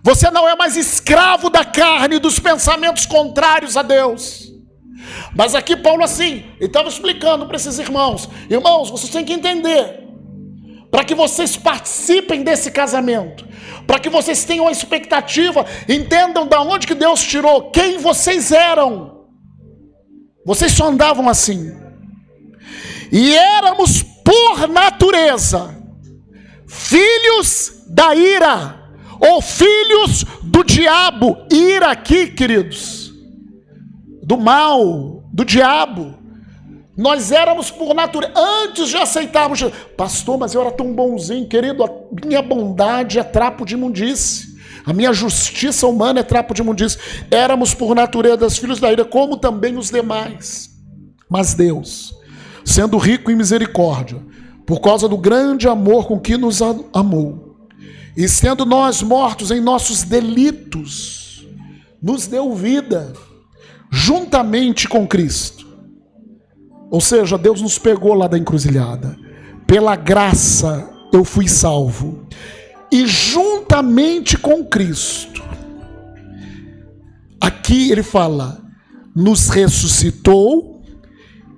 Você não é mais escravo da carne e dos pensamentos contrários a Deus. Mas aqui Paulo, assim, ele estava explicando para esses irmãos. Irmãos, vocês têm que entender. para que vocês participem desse casamento, para que vocês tenham a expectativa, entendam de onde que Deus tirou, quem vocês eram. Vocês só andavam assim. E éramos, por natureza, filhos da ira, ou filhos do diabo. Ira aqui, queridos, do mal, do diabo. Nós éramos por natureza, antes de aceitarmos Jesus. Pastor, mas eu era tão bonzinho, querido, a minha bondade é trapo de imundície, a minha justiça humana é trapo de imundície. Éramos por natureza filhos da ira, como também os demais. Mas Deus, sendo rico em misericórdia, por causa do grande amor com que nos amou, e sendo nós mortos em nossos delitos, nos deu vida juntamente com Cristo. Ou seja, Deus nos pegou lá da encruzilhada. Pela graça eu fui salvo. E juntamente com Cristo, aqui ele fala, nos ressuscitou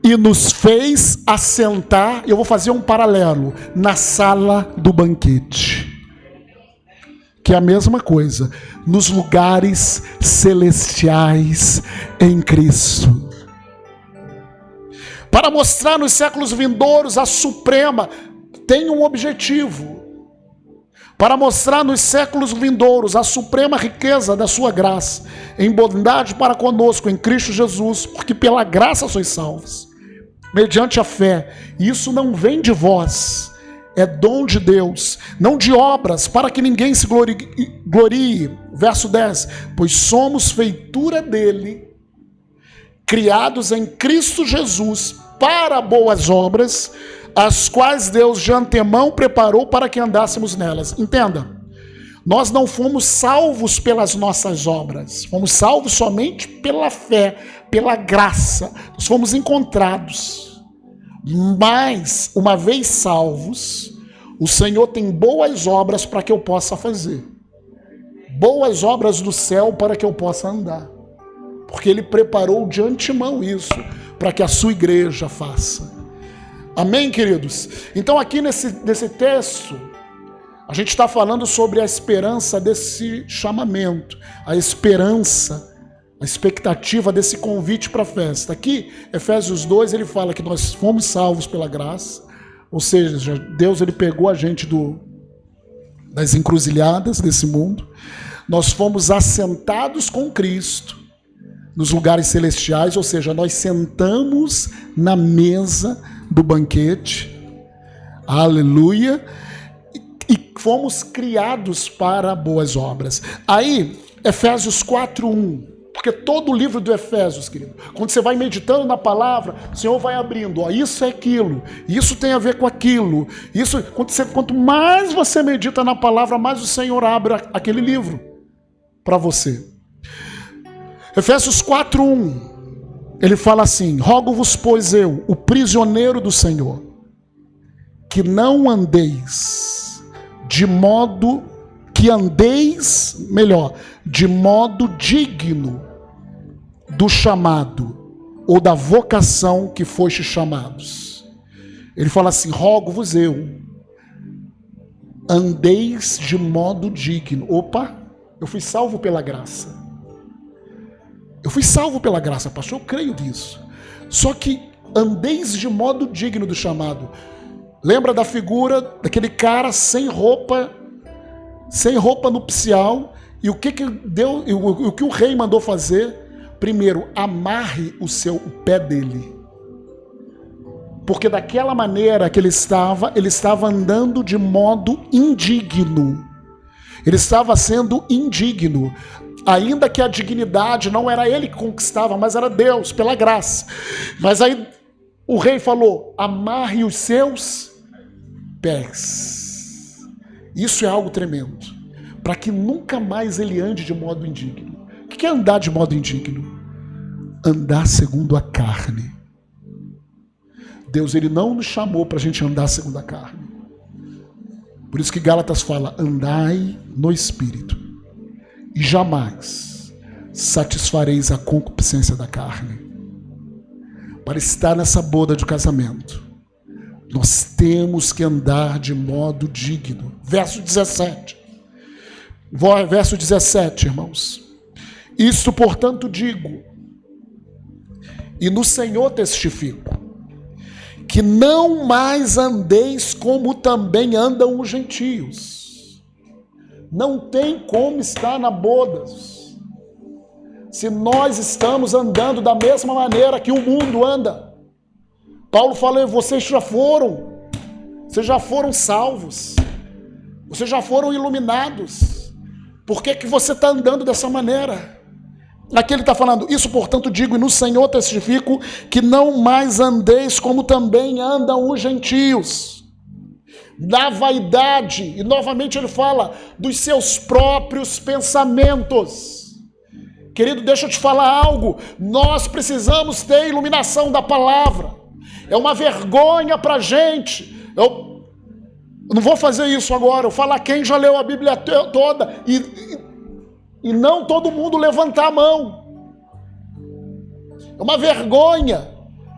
e nos fez assentar, eu vou fazer um paralelo, na sala do banquete. Que é a mesma coisa, nos lugares celestiais em Cristo. Para mostrar nos séculos vindouros a suprema, tem um objetivo. Para mostrar nos séculos vindouros a suprema riqueza da sua graça, em bondade para conosco em Cristo Jesus, porque pela graça sois salvos, mediante a fé. E isso não vem de vós, é dom de Deus, não de obras, para que ninguém se glorie. Verso 10, pois somos feitura dele, criados em Cristo Jesus, para boas obras, as quais Deus de antemão preparou para que andássemos nelas. Entenda, nós não fomos salvos pelas nossas obras, fomos salvos somente pela fé, pela graça, nós fomos encontrados. Mas, uma vez salvos, o Senhor tem boas obras para que eu possa fazer, boas obras do céu para que eu possa andar, porque Ele preparou de antemão isso, para que a sua igreja faça. Amém, queridos? Então aqui nesse texto, a gente está falando sobre a esperança desse chamamento, a esperança, a expectativa desse convite para a festa. Aqui, Efésios 2, ele fala que nós fomos salvos pela graça, ou seja, Deus ele pegou a gente das encruzilhadas desse mundo, nós fomos assentados com Cristo nos lugares celestiais, ou seja, nós sentamos na mesa do banquete, aleluia, e fomos criados para boas obras. Aí, Efésios 4:1, porque todo o livro do Efésios, querido, quando você vai meditando na palavra, o Senhor vai abrindo, ó, isso é aquilo, isso tem a ver com aquilo, isso, quanto mais você medita na palavra, mais o Senhor abre aquele livro para você. Efésios 4:1, ele fala assim, rogo-vos, pois eu, o prisioneiro do Senhor, que não andeis de modo digno do chamado ou da vocação que foste chamados. Ele fala assim, rogo-vos eu, andeis de modo digno. Opa, eu fui salvo pela graça. Eu fui salvo pela graça, pastor, eu creio nisso. Só que andeis de modo digno do chamado. Lembra da figura daquele cara sem roupa nupcial? E o que o rei mandou fazer? Primeiro, amarre o pé dele. Porque daquela maneira que ele estava andando de modo indigno. Ele estava sendo indigno. Ainda que a dignidade não era ele que conquistava, mas era Deus, pela graça. Mas aí o rei falou, amarre os seus pés. Isso é algo tremendo, para que nunca mais ele ande de modo indigno. O que é andar de modo indigno? Andar segundo a carne. Deus ele não nos chamou para a gente andar segundo a carne. Por isso que Gálatas fala, andai no Espírito. E jamais satisfareis a concupiscência da carne. Para estar nessa boda de casamento, Nós temos que andar de modo digno. Verso 17. Verso 17, irmãos. Isto, portanto, digo, e no Senhor testifico, que não mais andeis como também andam os gentios. Não tem como estar na bodas se nós estamos andando da mesma maneira que o mundo anda. Paulo falou: vocês já foram salvos, vocês já foram iluminados. Por que você está andando dessa maneira? Aqui ele está falando: isso, portanto, digo, e no Senhor testifico, que não mais andeis como também andam os gentios, na vaidade, e novamente ele fala dos seus próprios pensamentos. Querido, deixa eu te falar algo, nós precisamos ter iluminação da palavra. É uma vergonha para a gente. Eu não vou fazer isso agora, eu falar quem já leu a Bíblia toda e não todo mundo levantar a mão. É uma vergonha,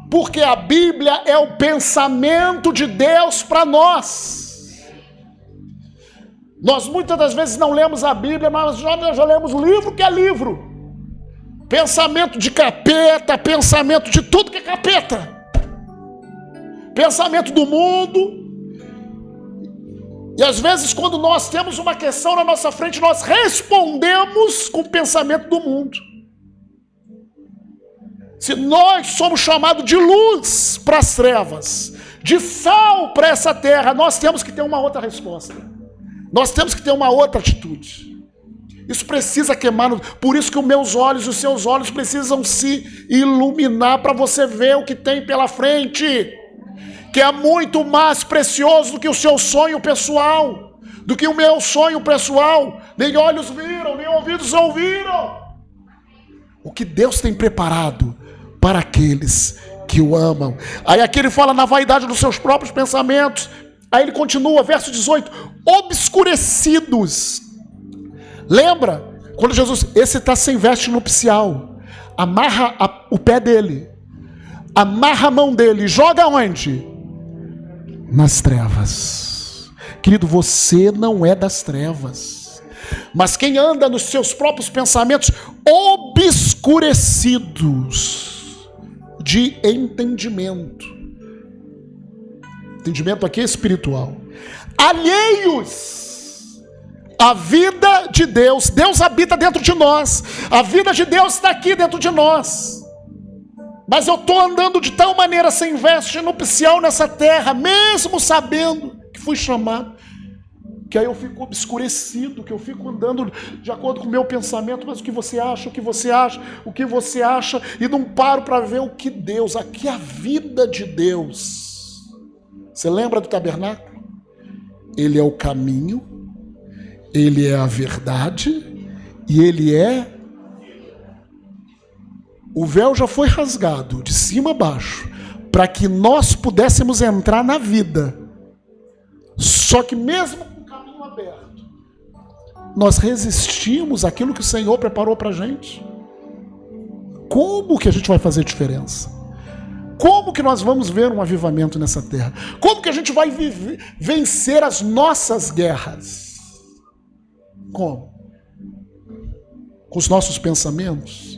porque a Bíblia é o pensamento de Deus para nós. Nós muitas das vezes não lemos a Bíblia, mas já lemos o livro que é livro. Pensamento de capeta, pensamento de tudo que é capeta. Pensamento do mundo. E às vezes, quando nós temos uma questão na nossa frente, nós respondemos com o pensamento do mundo. Se nós somos chamados de luz para as trevas, de sal para essa terra, nós temos que ter uma outra resposta. Nós temos que ter uma outra atitude. Isso precisa queimar. Por isso que os meus olhos e os seus olhos precisam se iluminar para você ver o que tem pela frente, que é muito mais precioso do que o seu sonho pessoal, do que o meu sonho pessoal. Nem olhos viram, nem ouvidos ouviram o que Deus tem preparado para aqueles que o amam. Aí aqui ele fala na vaidade dos seus próprios pensamentos. Aí ele continua, verso 18: obscurecidos. Lembra quando Jesus, esse está sem veste nupcial, amarra o pé dele, amarra a mão dele, joga onde? Nas trevas. Querido, você não é das trevas, mas quem anda nos seus próprios pensamentos obscurecidos de entendimento. Entendimento aqui é espiritual. Alheios a vida de Deus. Deus habita dentro de nós. A vida de Deus está aqui dentro de nós. Mas eu estou andando de tal maneira sem veste nupcial nessa terra, mesmo sabendo que fui chamado, que aí eu fico obscurecido, que eu fico andando de acordo com o meu pensamento. Mas o que você acha, o que você acha, o que você acha, e não paro para ver o que Deus, aqui a vida de Deus. Você lembra do tabernáculo? Ele é o caminho, ele é a verdade e ele é... O véu já foi rasgado de cima a baixo para que nós pudéssemos entrar na vida. Só que mesmo com o caminho aberto, nós resistimos àquilo que o Senhor preparou para a gente. Como que a gente vai fazer diferença? Como que nós vamos ver um avivamento nessa terra? Como que a gente vai vencer as nossas guerras? Como? Com os nossos pensamentos?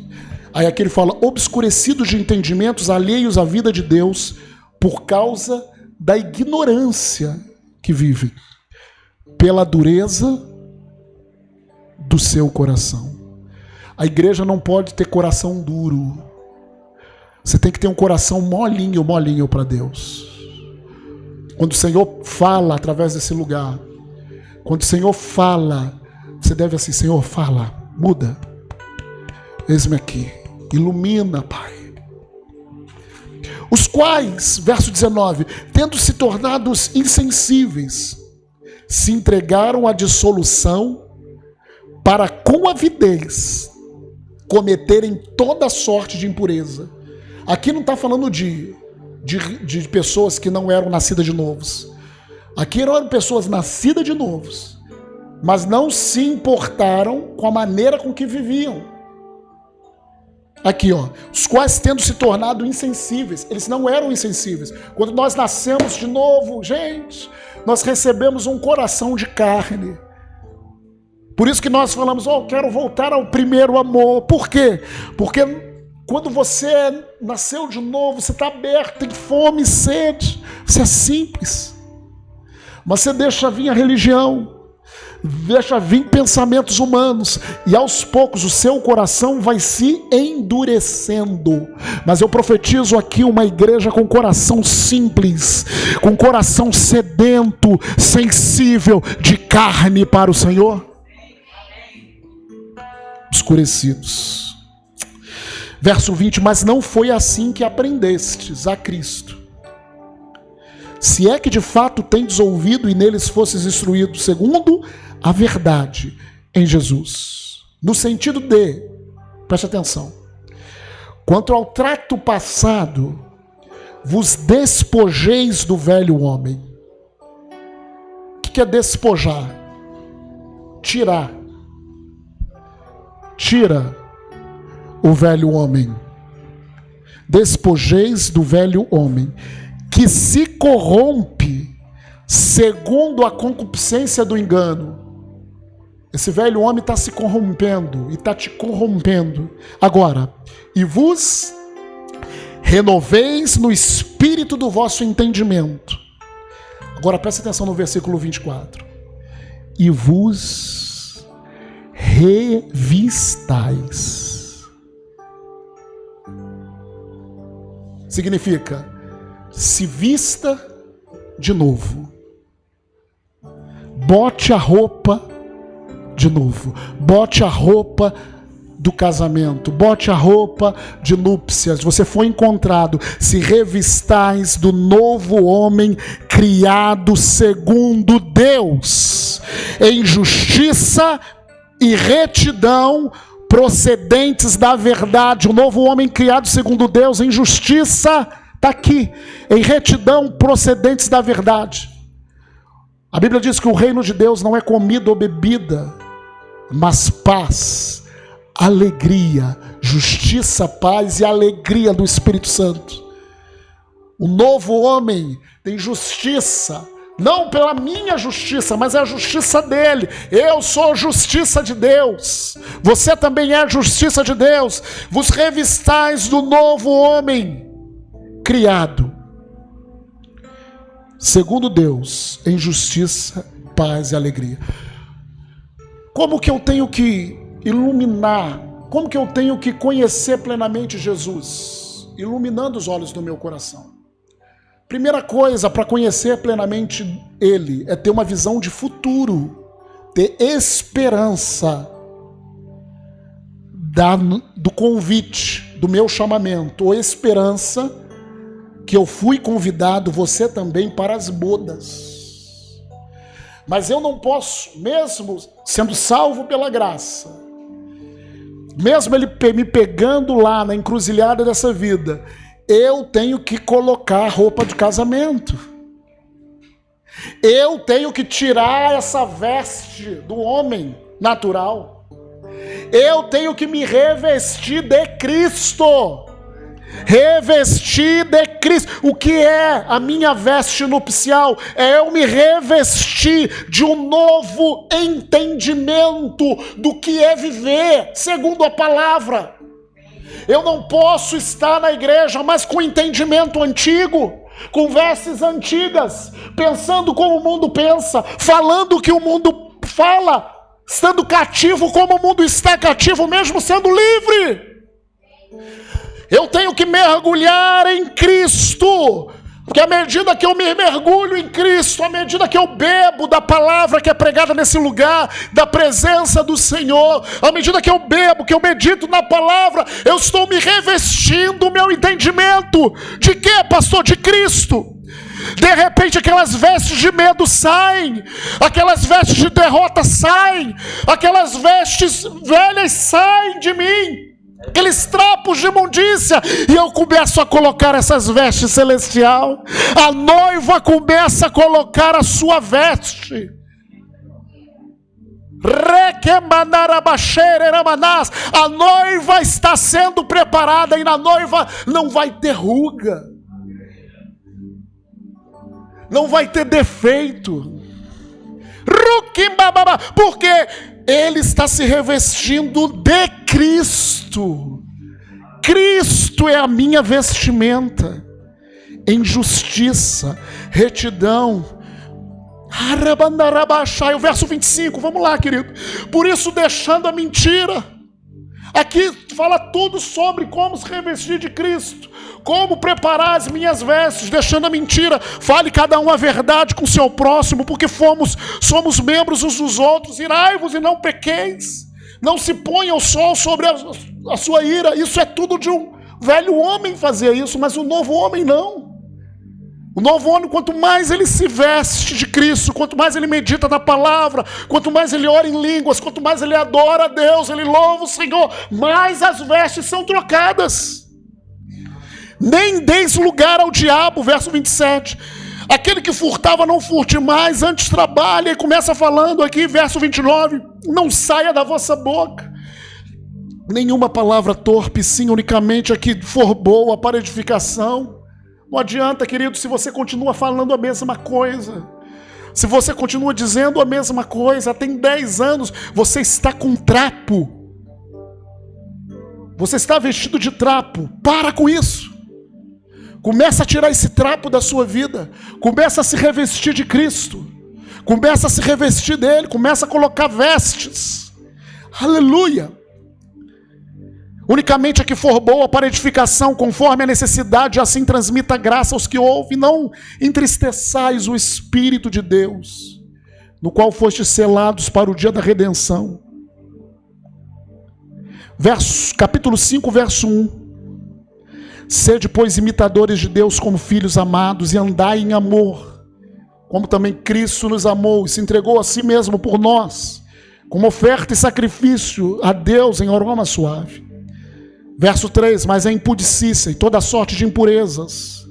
Aí aqui ele fala, obscurecidos de entendimentos, alheios à vida de Deus, por causa da ignorância que vivem, pela dureza do seu coração. A igreja não pode ter coração duro. Você tem que ter um coração molinho para Deus. Quando o Senhor fala através desse lugar, quando o Senhor fala, você deve assim: Senhor, fala, muda, eis-me aqui, ilumina, Pai. Os quais, verso 19, tendo se tornados insensíveis, se entregaram à dissolução, para com avidez cometerem toda sorte de impureza. Aqui não está falando de pessoas que não eram nascidas de novos. Aqui eram pessoas nascidas de novos, mas não se importaram com a maneira com que viviam. Aqui, ó. Os quais tendo se tornado insensíveis. Eles não eram insensíveis. Quando nós nascemos de novo, gente, nós recebemos um coração de carne. Por isso que nós falamos, quero voltar ao primeiro amor. Por quê? Porque quando você nasceu de novo, você está aberto, tem fome e sede. Você é simples. Mas você deixa vir a religião. Deixa vir pensamentos humanos, e aos poucos o seu coração vai se endurecendo. Mas eu profetizo aqui uma igreja com coração simples, com coração sedento, sensível, de carne para o Senhor. Escurecidos. Verso 20: mas não foi assim que aprendestes a Cristo, se é que de fato tendes ouvido e neles fostes instruídos segundo a verdade em Jesus. No sentido de, preste atenção, quanto ao trato passado, vos despojeis do velho homem. O que é despojar? Tirar. Tira o velho homem. Despojeis do velho homem, que se corrompe segundo a concupiscência do engano. Esse velho homem está se corrompendo e está te corrompendo. Agora, e vos renoveis no espírito do vosso entendimento. Agora presta atenção no versículo 24. E vos revistais. Significa, se vista de novo. Bote a roupa de novo. Bote a roupa do casamento. Bote a roupa de núpcias. Você foi encontrado. Se revistais do novo homem criado segundo Deus, em justiça e retidão procedentes da verdade. O novo homem criado segundo Deus, em justiça, está aqui, em retidão procedentes da verdade. A Bíblia diz que o reino de Deus não é comida ou bebida, mas paz, alegria, justiça, paz e alegria do Espírito Santo. O novo homem tem justiça, não pela minha justiça, mas é a justiça dele. Eu sou a justiça de Deus. Você também é a justiça de Deus. Vos revistais do novo homem criado segundo Deus, em justiça, paz e alegria. Como que eu tenho que iluminar? Como que eu tenho que conhecer plenamente Jesus? Iluminando os olhos do meu coração. Primeira coisa para conhecer plenamente Ele é ter uma visão de futuro, ter esperança do convite, do meu chamamento, ou esperança que eu fui convidado, você também, para as bodas. Mas eu não posso, mesmo sendo salvo pela graça, mesmo Ele me pegando lá na encruzilhada dessa vida, eu tenho que colocar roupa de casamento. Eu tenho que tirar essa veste do homem natural. Eu tenho que me revestir de Cristo. Revestir de Cristo. O que é a minha veste nupcial? É eu me revestir de um novo entendimento do que é viver segundo a palavra. Eu não posso estar na igreja, mas com entendimento antigo, com vestes antigas, pensando como o mundo pensa, falando o que o mundo fala, estando cativo como o mundo está cativo, mesmo sendo livre. Eu tenho que mergulhar em Cristo, porque à medida que eu me mergulho em Cristo, à medida que eu bebo da palavra que é pregada nesse lugar, da presença do Senhor, à medida que eu bebo, que eu medito na palavra, eu estou me revestindo o meu entendimento. De quê, pastor? De Cristo. De repente aquelas vestes de medo saem, aquelas vestes de derrota saem, aquelas vestes velhas saem de mim, aqueles trapos de imundícia, e eu começo a colocar essas vestes celestial. A noiva começa a colocar a sua veste. A noiva está sendo preparada e na noiva não vai ter ruga, não vai ter defeito. Porque ele está se revestindo de Cristo. Cristo é a minha vestimenta em justiça, retidão. O verso 25, vamos lá, querido. Por isso, deixando a mentira. Aqui fala tudo sobre como se revestir de Cristo, como preparar as minhas vestes, deixando a mentira. Fale cada um a verdade com o seu próximo, porque somos membros uns dos outros. Irai-vos e não pequeis. Não se ponha o sol sobre a sua ira. Isso é tudo de um velho homem fazer isso, mas o novo homem não. O novo homem, quanto mais ele se veste de Cristo, quanto mais ele medita na palavra, quanto mais ele ora em línguas, quanto mais ele adora a Deus, ele louva o Senhor, mais as vestes são trocadas. Nem deis lugar ao diabo, verso 27. Aquele que furtava não furte mais, antes trabalha. E começa falando aqui, verso 29. Não saia da vossa boca nenhuma palavra torpe, sim, unicamente a que for boa para edificação. Não adianta, querido, se você continua falando a mesma coisa, se você continua dizendo a mesma coisa, tem 10 anos, você está com trapo, você está vestido de trapo. Para com isso. Começa a tirar esse trapo da sua vida, começa a se revestir de Cristo, começa a se revestir dele, começa a colocar vestes. Aleluia. Unicamente a que for boa para edificação, conforme a necessidade, assim transmita graça aos que ouvem. Não entristeçais o Espírito de Deus, no qual fostes selados para o dia da redenção. Capítulo 5, verso 1. Sede, pois, imitadores de Deus como filhos amados, e andai em amor, como também Cristo nos amou e se entregou a si mesmo por nós, como oferta e sacrifício a Deus em aroma suave. Verso 3, mas é impudicícia e toda sorte de impurezas.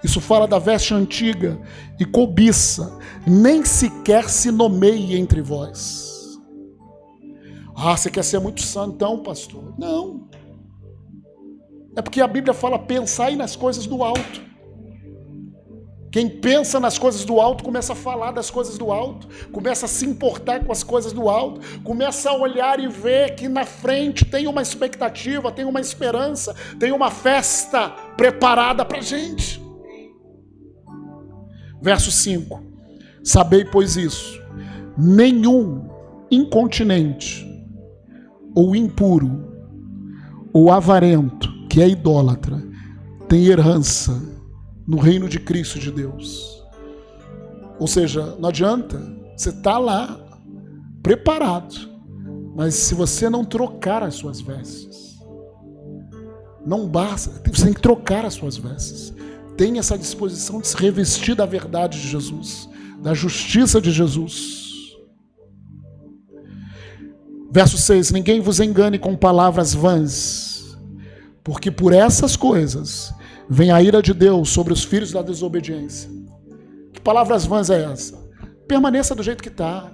Isso fala da veste antiga e cobiça. Nem sequer se nomeie entre vós. Você quer ser muito santão, pastor? Não. É porque a Bíblia fala pensar nas coisas do alto. Quem pensa nas coisas do alto começa a falar das coisas do alto, começa a se importar com as coisas do alto, começa a olhar e ver que na frente tem uma expectativa, tem uma esperança, tem uma festa preparada para a gente. Verso 5. Sabei, pois, isso: nenhum incontinente, ou impuro, ou avarento, que é idólatra, tem herança no reino de Cristo de Deus. Ou seja, não adianta, você está lá, preparado, mas se você não trocar as suas vestes, não basta, você tem que trocar as suas vestes. Tenha essa disposição de se revestir da verdade de Jesus, da justiça de Jesus. Verso 6, ninguém vos engane com palavras vãs, porque por essas coisas vem a ira de Deus sobre os filhos da desobediência. Que palavras vãs é essa? Permaneça do jeito que está.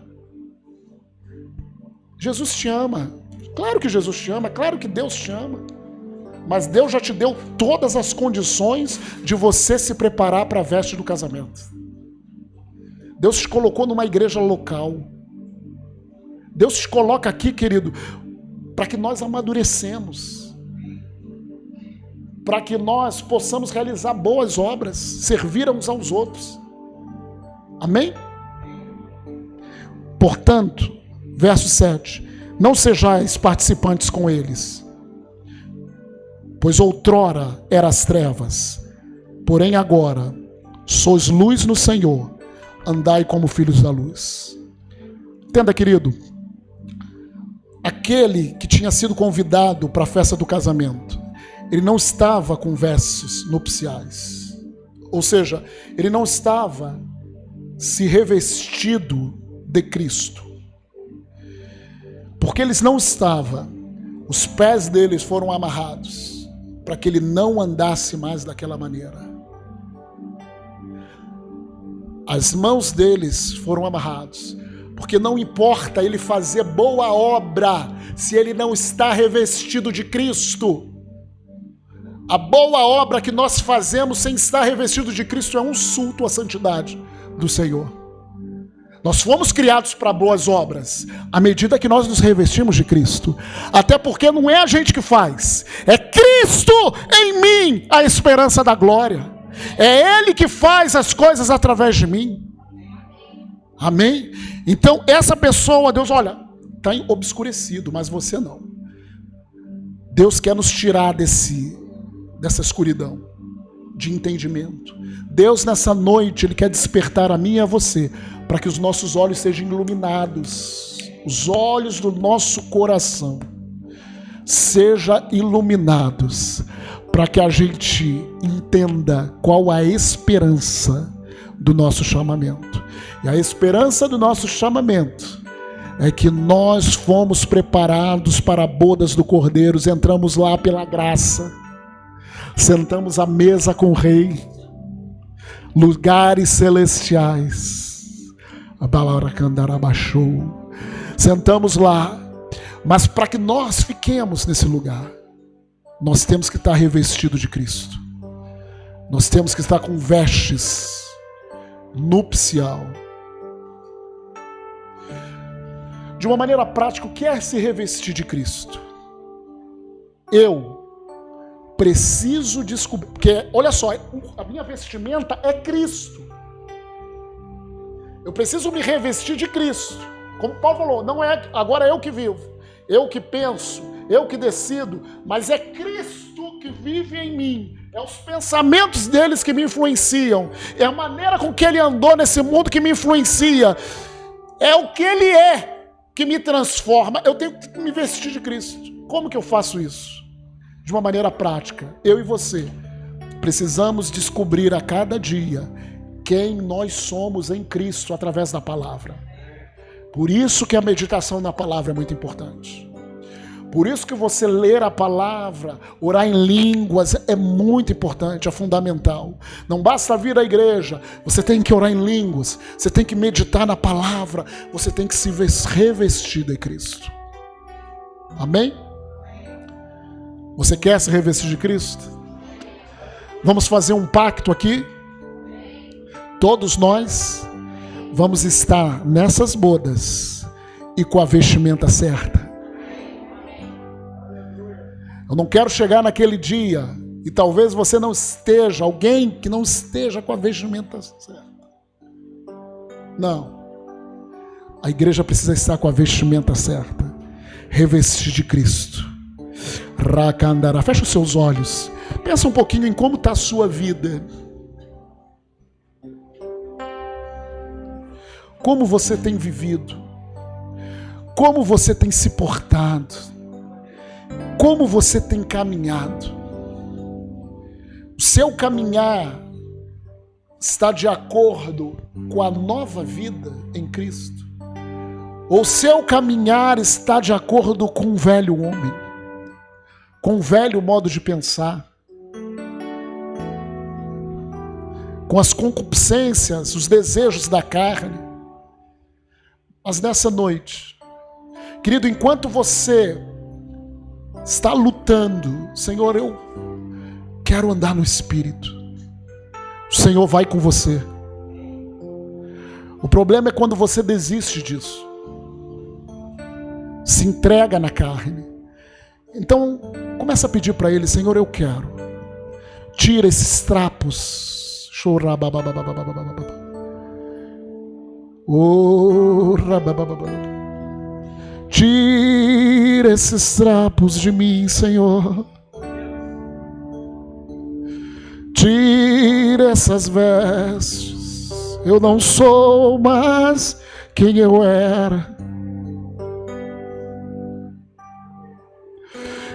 Jesus te ama. Claro que Jesus te ama, claro que Deus te ama. Mas Deus já te deu todas as condições de você se preparar para a veste do casamento. Deus te colocou numa igreja local. Deus te coloca aqui, querido, para que nós amadurecemos, para que nós possamos realizar boas obras, servir uns aos outros. Amém? Portanto, verso 7, não sejais participantes com eles, pois outrora eras trevas, porém agora sois luz no Senhor, andai como filhos da luz. Entenda, querido, aquele que tinha sido convidado para a festa do casamento, ele não estava com vestes nupciais. Ou seja, ele não estava se revestido de Cristo. Porque eles não estavam, os pés deles foram amarrados, para que ele não andasse mais daquela maneira. As mãos deles foram amarradas, Porque não importa ele fazer boa obra se ele não está revestido de Cristo. A boa obra que nós fazemos sem estar revestido de Cristo é um insulto à santidade do Senhor. Nós fomos criados para boas obras à medida que nós nos revestimos de Cristo. Até porque não é a gente que faz, é Cristo em mim, a esperança da glória. É Ele que faz as coisas através de mim. Amém? Então essa pessoa, Deus, olha, está obscurecido, mas você não. Deus quer nos tirar dessa escuridão de entendimento. Deus nessa noite, Ele quer despertar a mim e a você, para que os nossos olhos sejam iluminados, os olhos do nosso coração sejam iluminados, para que a gente entenda qual a esperança do nosso chamamento. E a esperança do nosso chamamento é que nós fomos preparados para bodas do Cordeiro, entramos lá pela graça, sentamos à mesa com o Rei, lugares celestiais. A palavra Candara baixou. Sentamos lá, mas para que nós fiquemos nesse lugar, nós temos que estar revestidos de Cristo. Nós temos que estar com vestes nupcial. De uma maneira prática, o que é se revestir de Cristo? Eu preciso descobrir, porque olha só, a minha vestimenta é Cristo. Eu preciso me revestir de Cristo. Como Paulo falou, não é agora eu que vivo, eu que penso, eu que decido, mas é Cristo que vive em mim. É os pensamentos deles que me influenciam, é a maneira com que ele andou nesse mundo que me influencia, é o que ele é que me transforma. Eu tenho que me vestir de Cristo. Como que eu faço isso? De uma maneira prática. Eu e você precisamos descobrir a cada dia quem nós somos em Cristo através da palavra. Por isso que a meditação na palavra é muito importante. Por isso que você ler a palavra, orar em línguas é muito importante, é fundamental. Não basta vir à igreja, você tem que orar em línguas, você tem que meditar na palavra, você tem que se revestir de Cristo. Amém? Você quer se revestir de Cristo? Vamos fazer um pacto aqui? Todos nós vamos estar nessas bodas e com a vestimenta certa. Eu não quero chegar naquele dia e talvez você não esteja, alguém que não esteja com a vestimenta certa. Não. A igreja precisa estar com a vestimenta certa, revestir de Cristo. Rakandara. Fecha os seus olhos. Pensa um pouquinho em como está a sua vida. Como você tem vivido. Como você tem se portado. Como você tem caminhado. O seu caminhar está de acordo com a nova vida em Cristo? Ou o seu caminhar está de acordo com o velho homem? Com o velho modo de pensar? Com as concupiscências, os desejos da carne? Mas nessa noite, querido, enquanto você está lutando, Senhor, eu quero andar no Espírito, o Senhor vai com você. O problema é quando você desiste disso, se entrega na carne. Então, começa a pedir para Ele: Senhor, eu quero, tira esses trapos. Tira esses trapos de mim, Senhor. Tira essas vestes. Eu não sou mais quem eu era.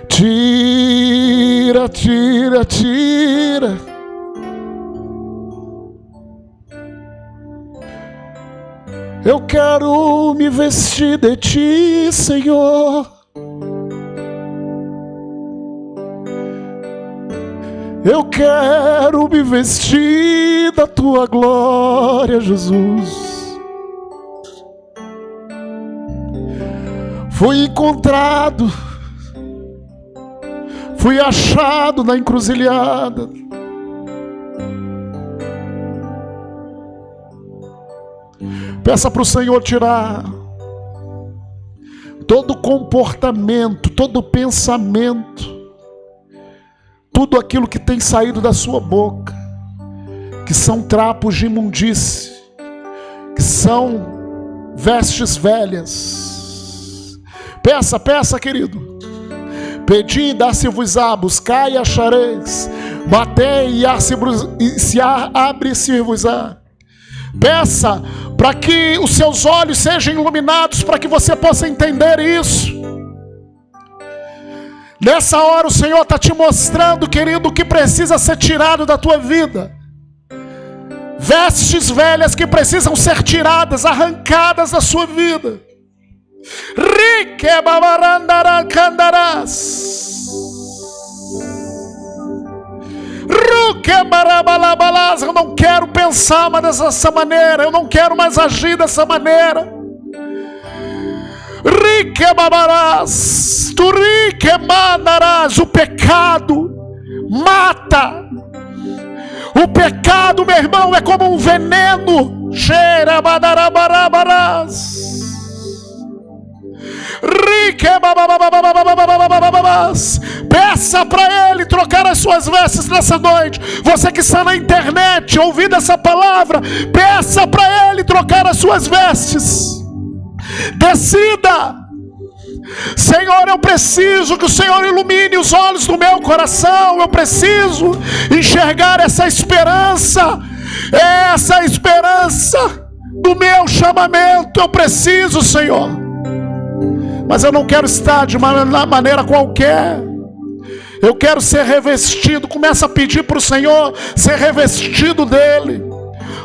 Tira, tira, tira. Eu quero me vestir de Ti, Senhor. Eu quero me vestir da Tua glória, Jesus. Fui encontrado, fui achado na encruzilhada. Peça para o Senhor tirar todo comportamento, todo pensamento, tudo aquilo que tem saído da sua boca, que são trapos de imundície, que são vestes velhas. Peça, peça, querido. Pedi e dá-se-vos-á, buscai e achareis, batei e se abre-se-vos-á. Peça para que os seus olhos sejam iluminados, para que você possa entender isso. Nessa hora o Senhor está te mostrando, querido, o que precisa ser tirado da tua vida. Vestes velhas que precisam ser tiradas, arrancadas da sua vida. Eu não quero pensar mais dessa maneira, eu não quero mais agir dessa maneira. O pecado mata. O pecado, meu irmão, é como um veneno. Peça para Ele trocar as suas vestes nessa noite. Você que está na internet ouvindo essa palavra, peça para Ele trocar as suas vestes. Decida: Senhor, eu preciso que o Senhor ilumine os olhos do meu coração. Eu preciso enxergar essa esperança do meu chamamento. Eu preciso, Senhor. Mas eu não quero estar de uma maneira qualquer. Eu quero ser revestido. Começa a pedir para o Senhor ser revestido dEle.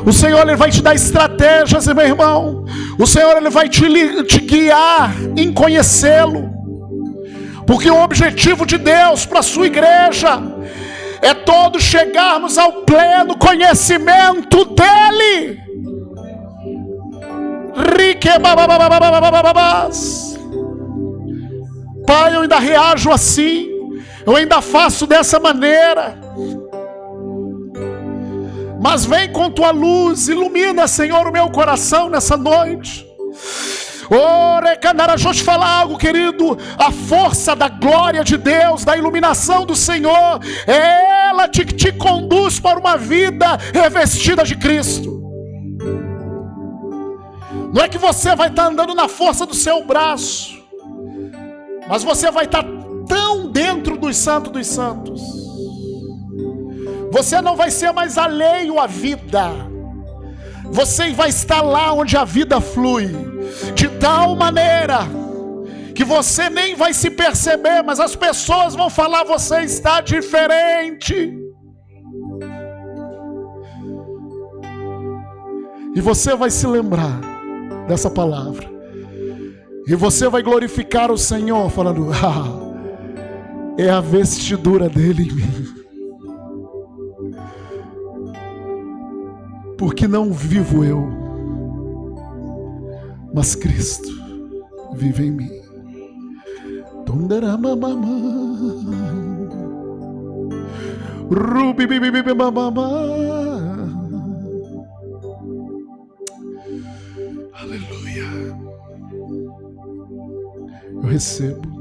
O Senhor, Ele vai te dar estratégias, meu irmão. O Senhor, Ele vai te guiar em conhecê-lo. Porque o objetivo de Deus para a sua igreja é todos chegarmos ao pleno conhecimento dEle. Pai, eu ainda reajo assim. Eu ainda faço dessa maneira. Mas vem com tua luz, ilumina, Senhor, o meu coração nessa noite. Deixa eu te falar algo, querido. A força da glória de Deus, da iluminação do Senhor, é ela que te conduz para uma vida revestida de Cristo. Não é que você vai estar andando na força do seu braço, mas você vai estar tão dentro dos santos dos santos. Você não vai ser mais alheio à vida. Você vai estar lá onde a vida flui, de tal maneira que você nem vai se perceber, mas as pessoas vão falar: você está diferente. E você vai se lembrar dessa palavra. E você vai glorificar o Senhor falando: é a vestidura dele em mim. Porque não vivo eu, mas Cristo vive em mim. Aleluia. Eu recebo.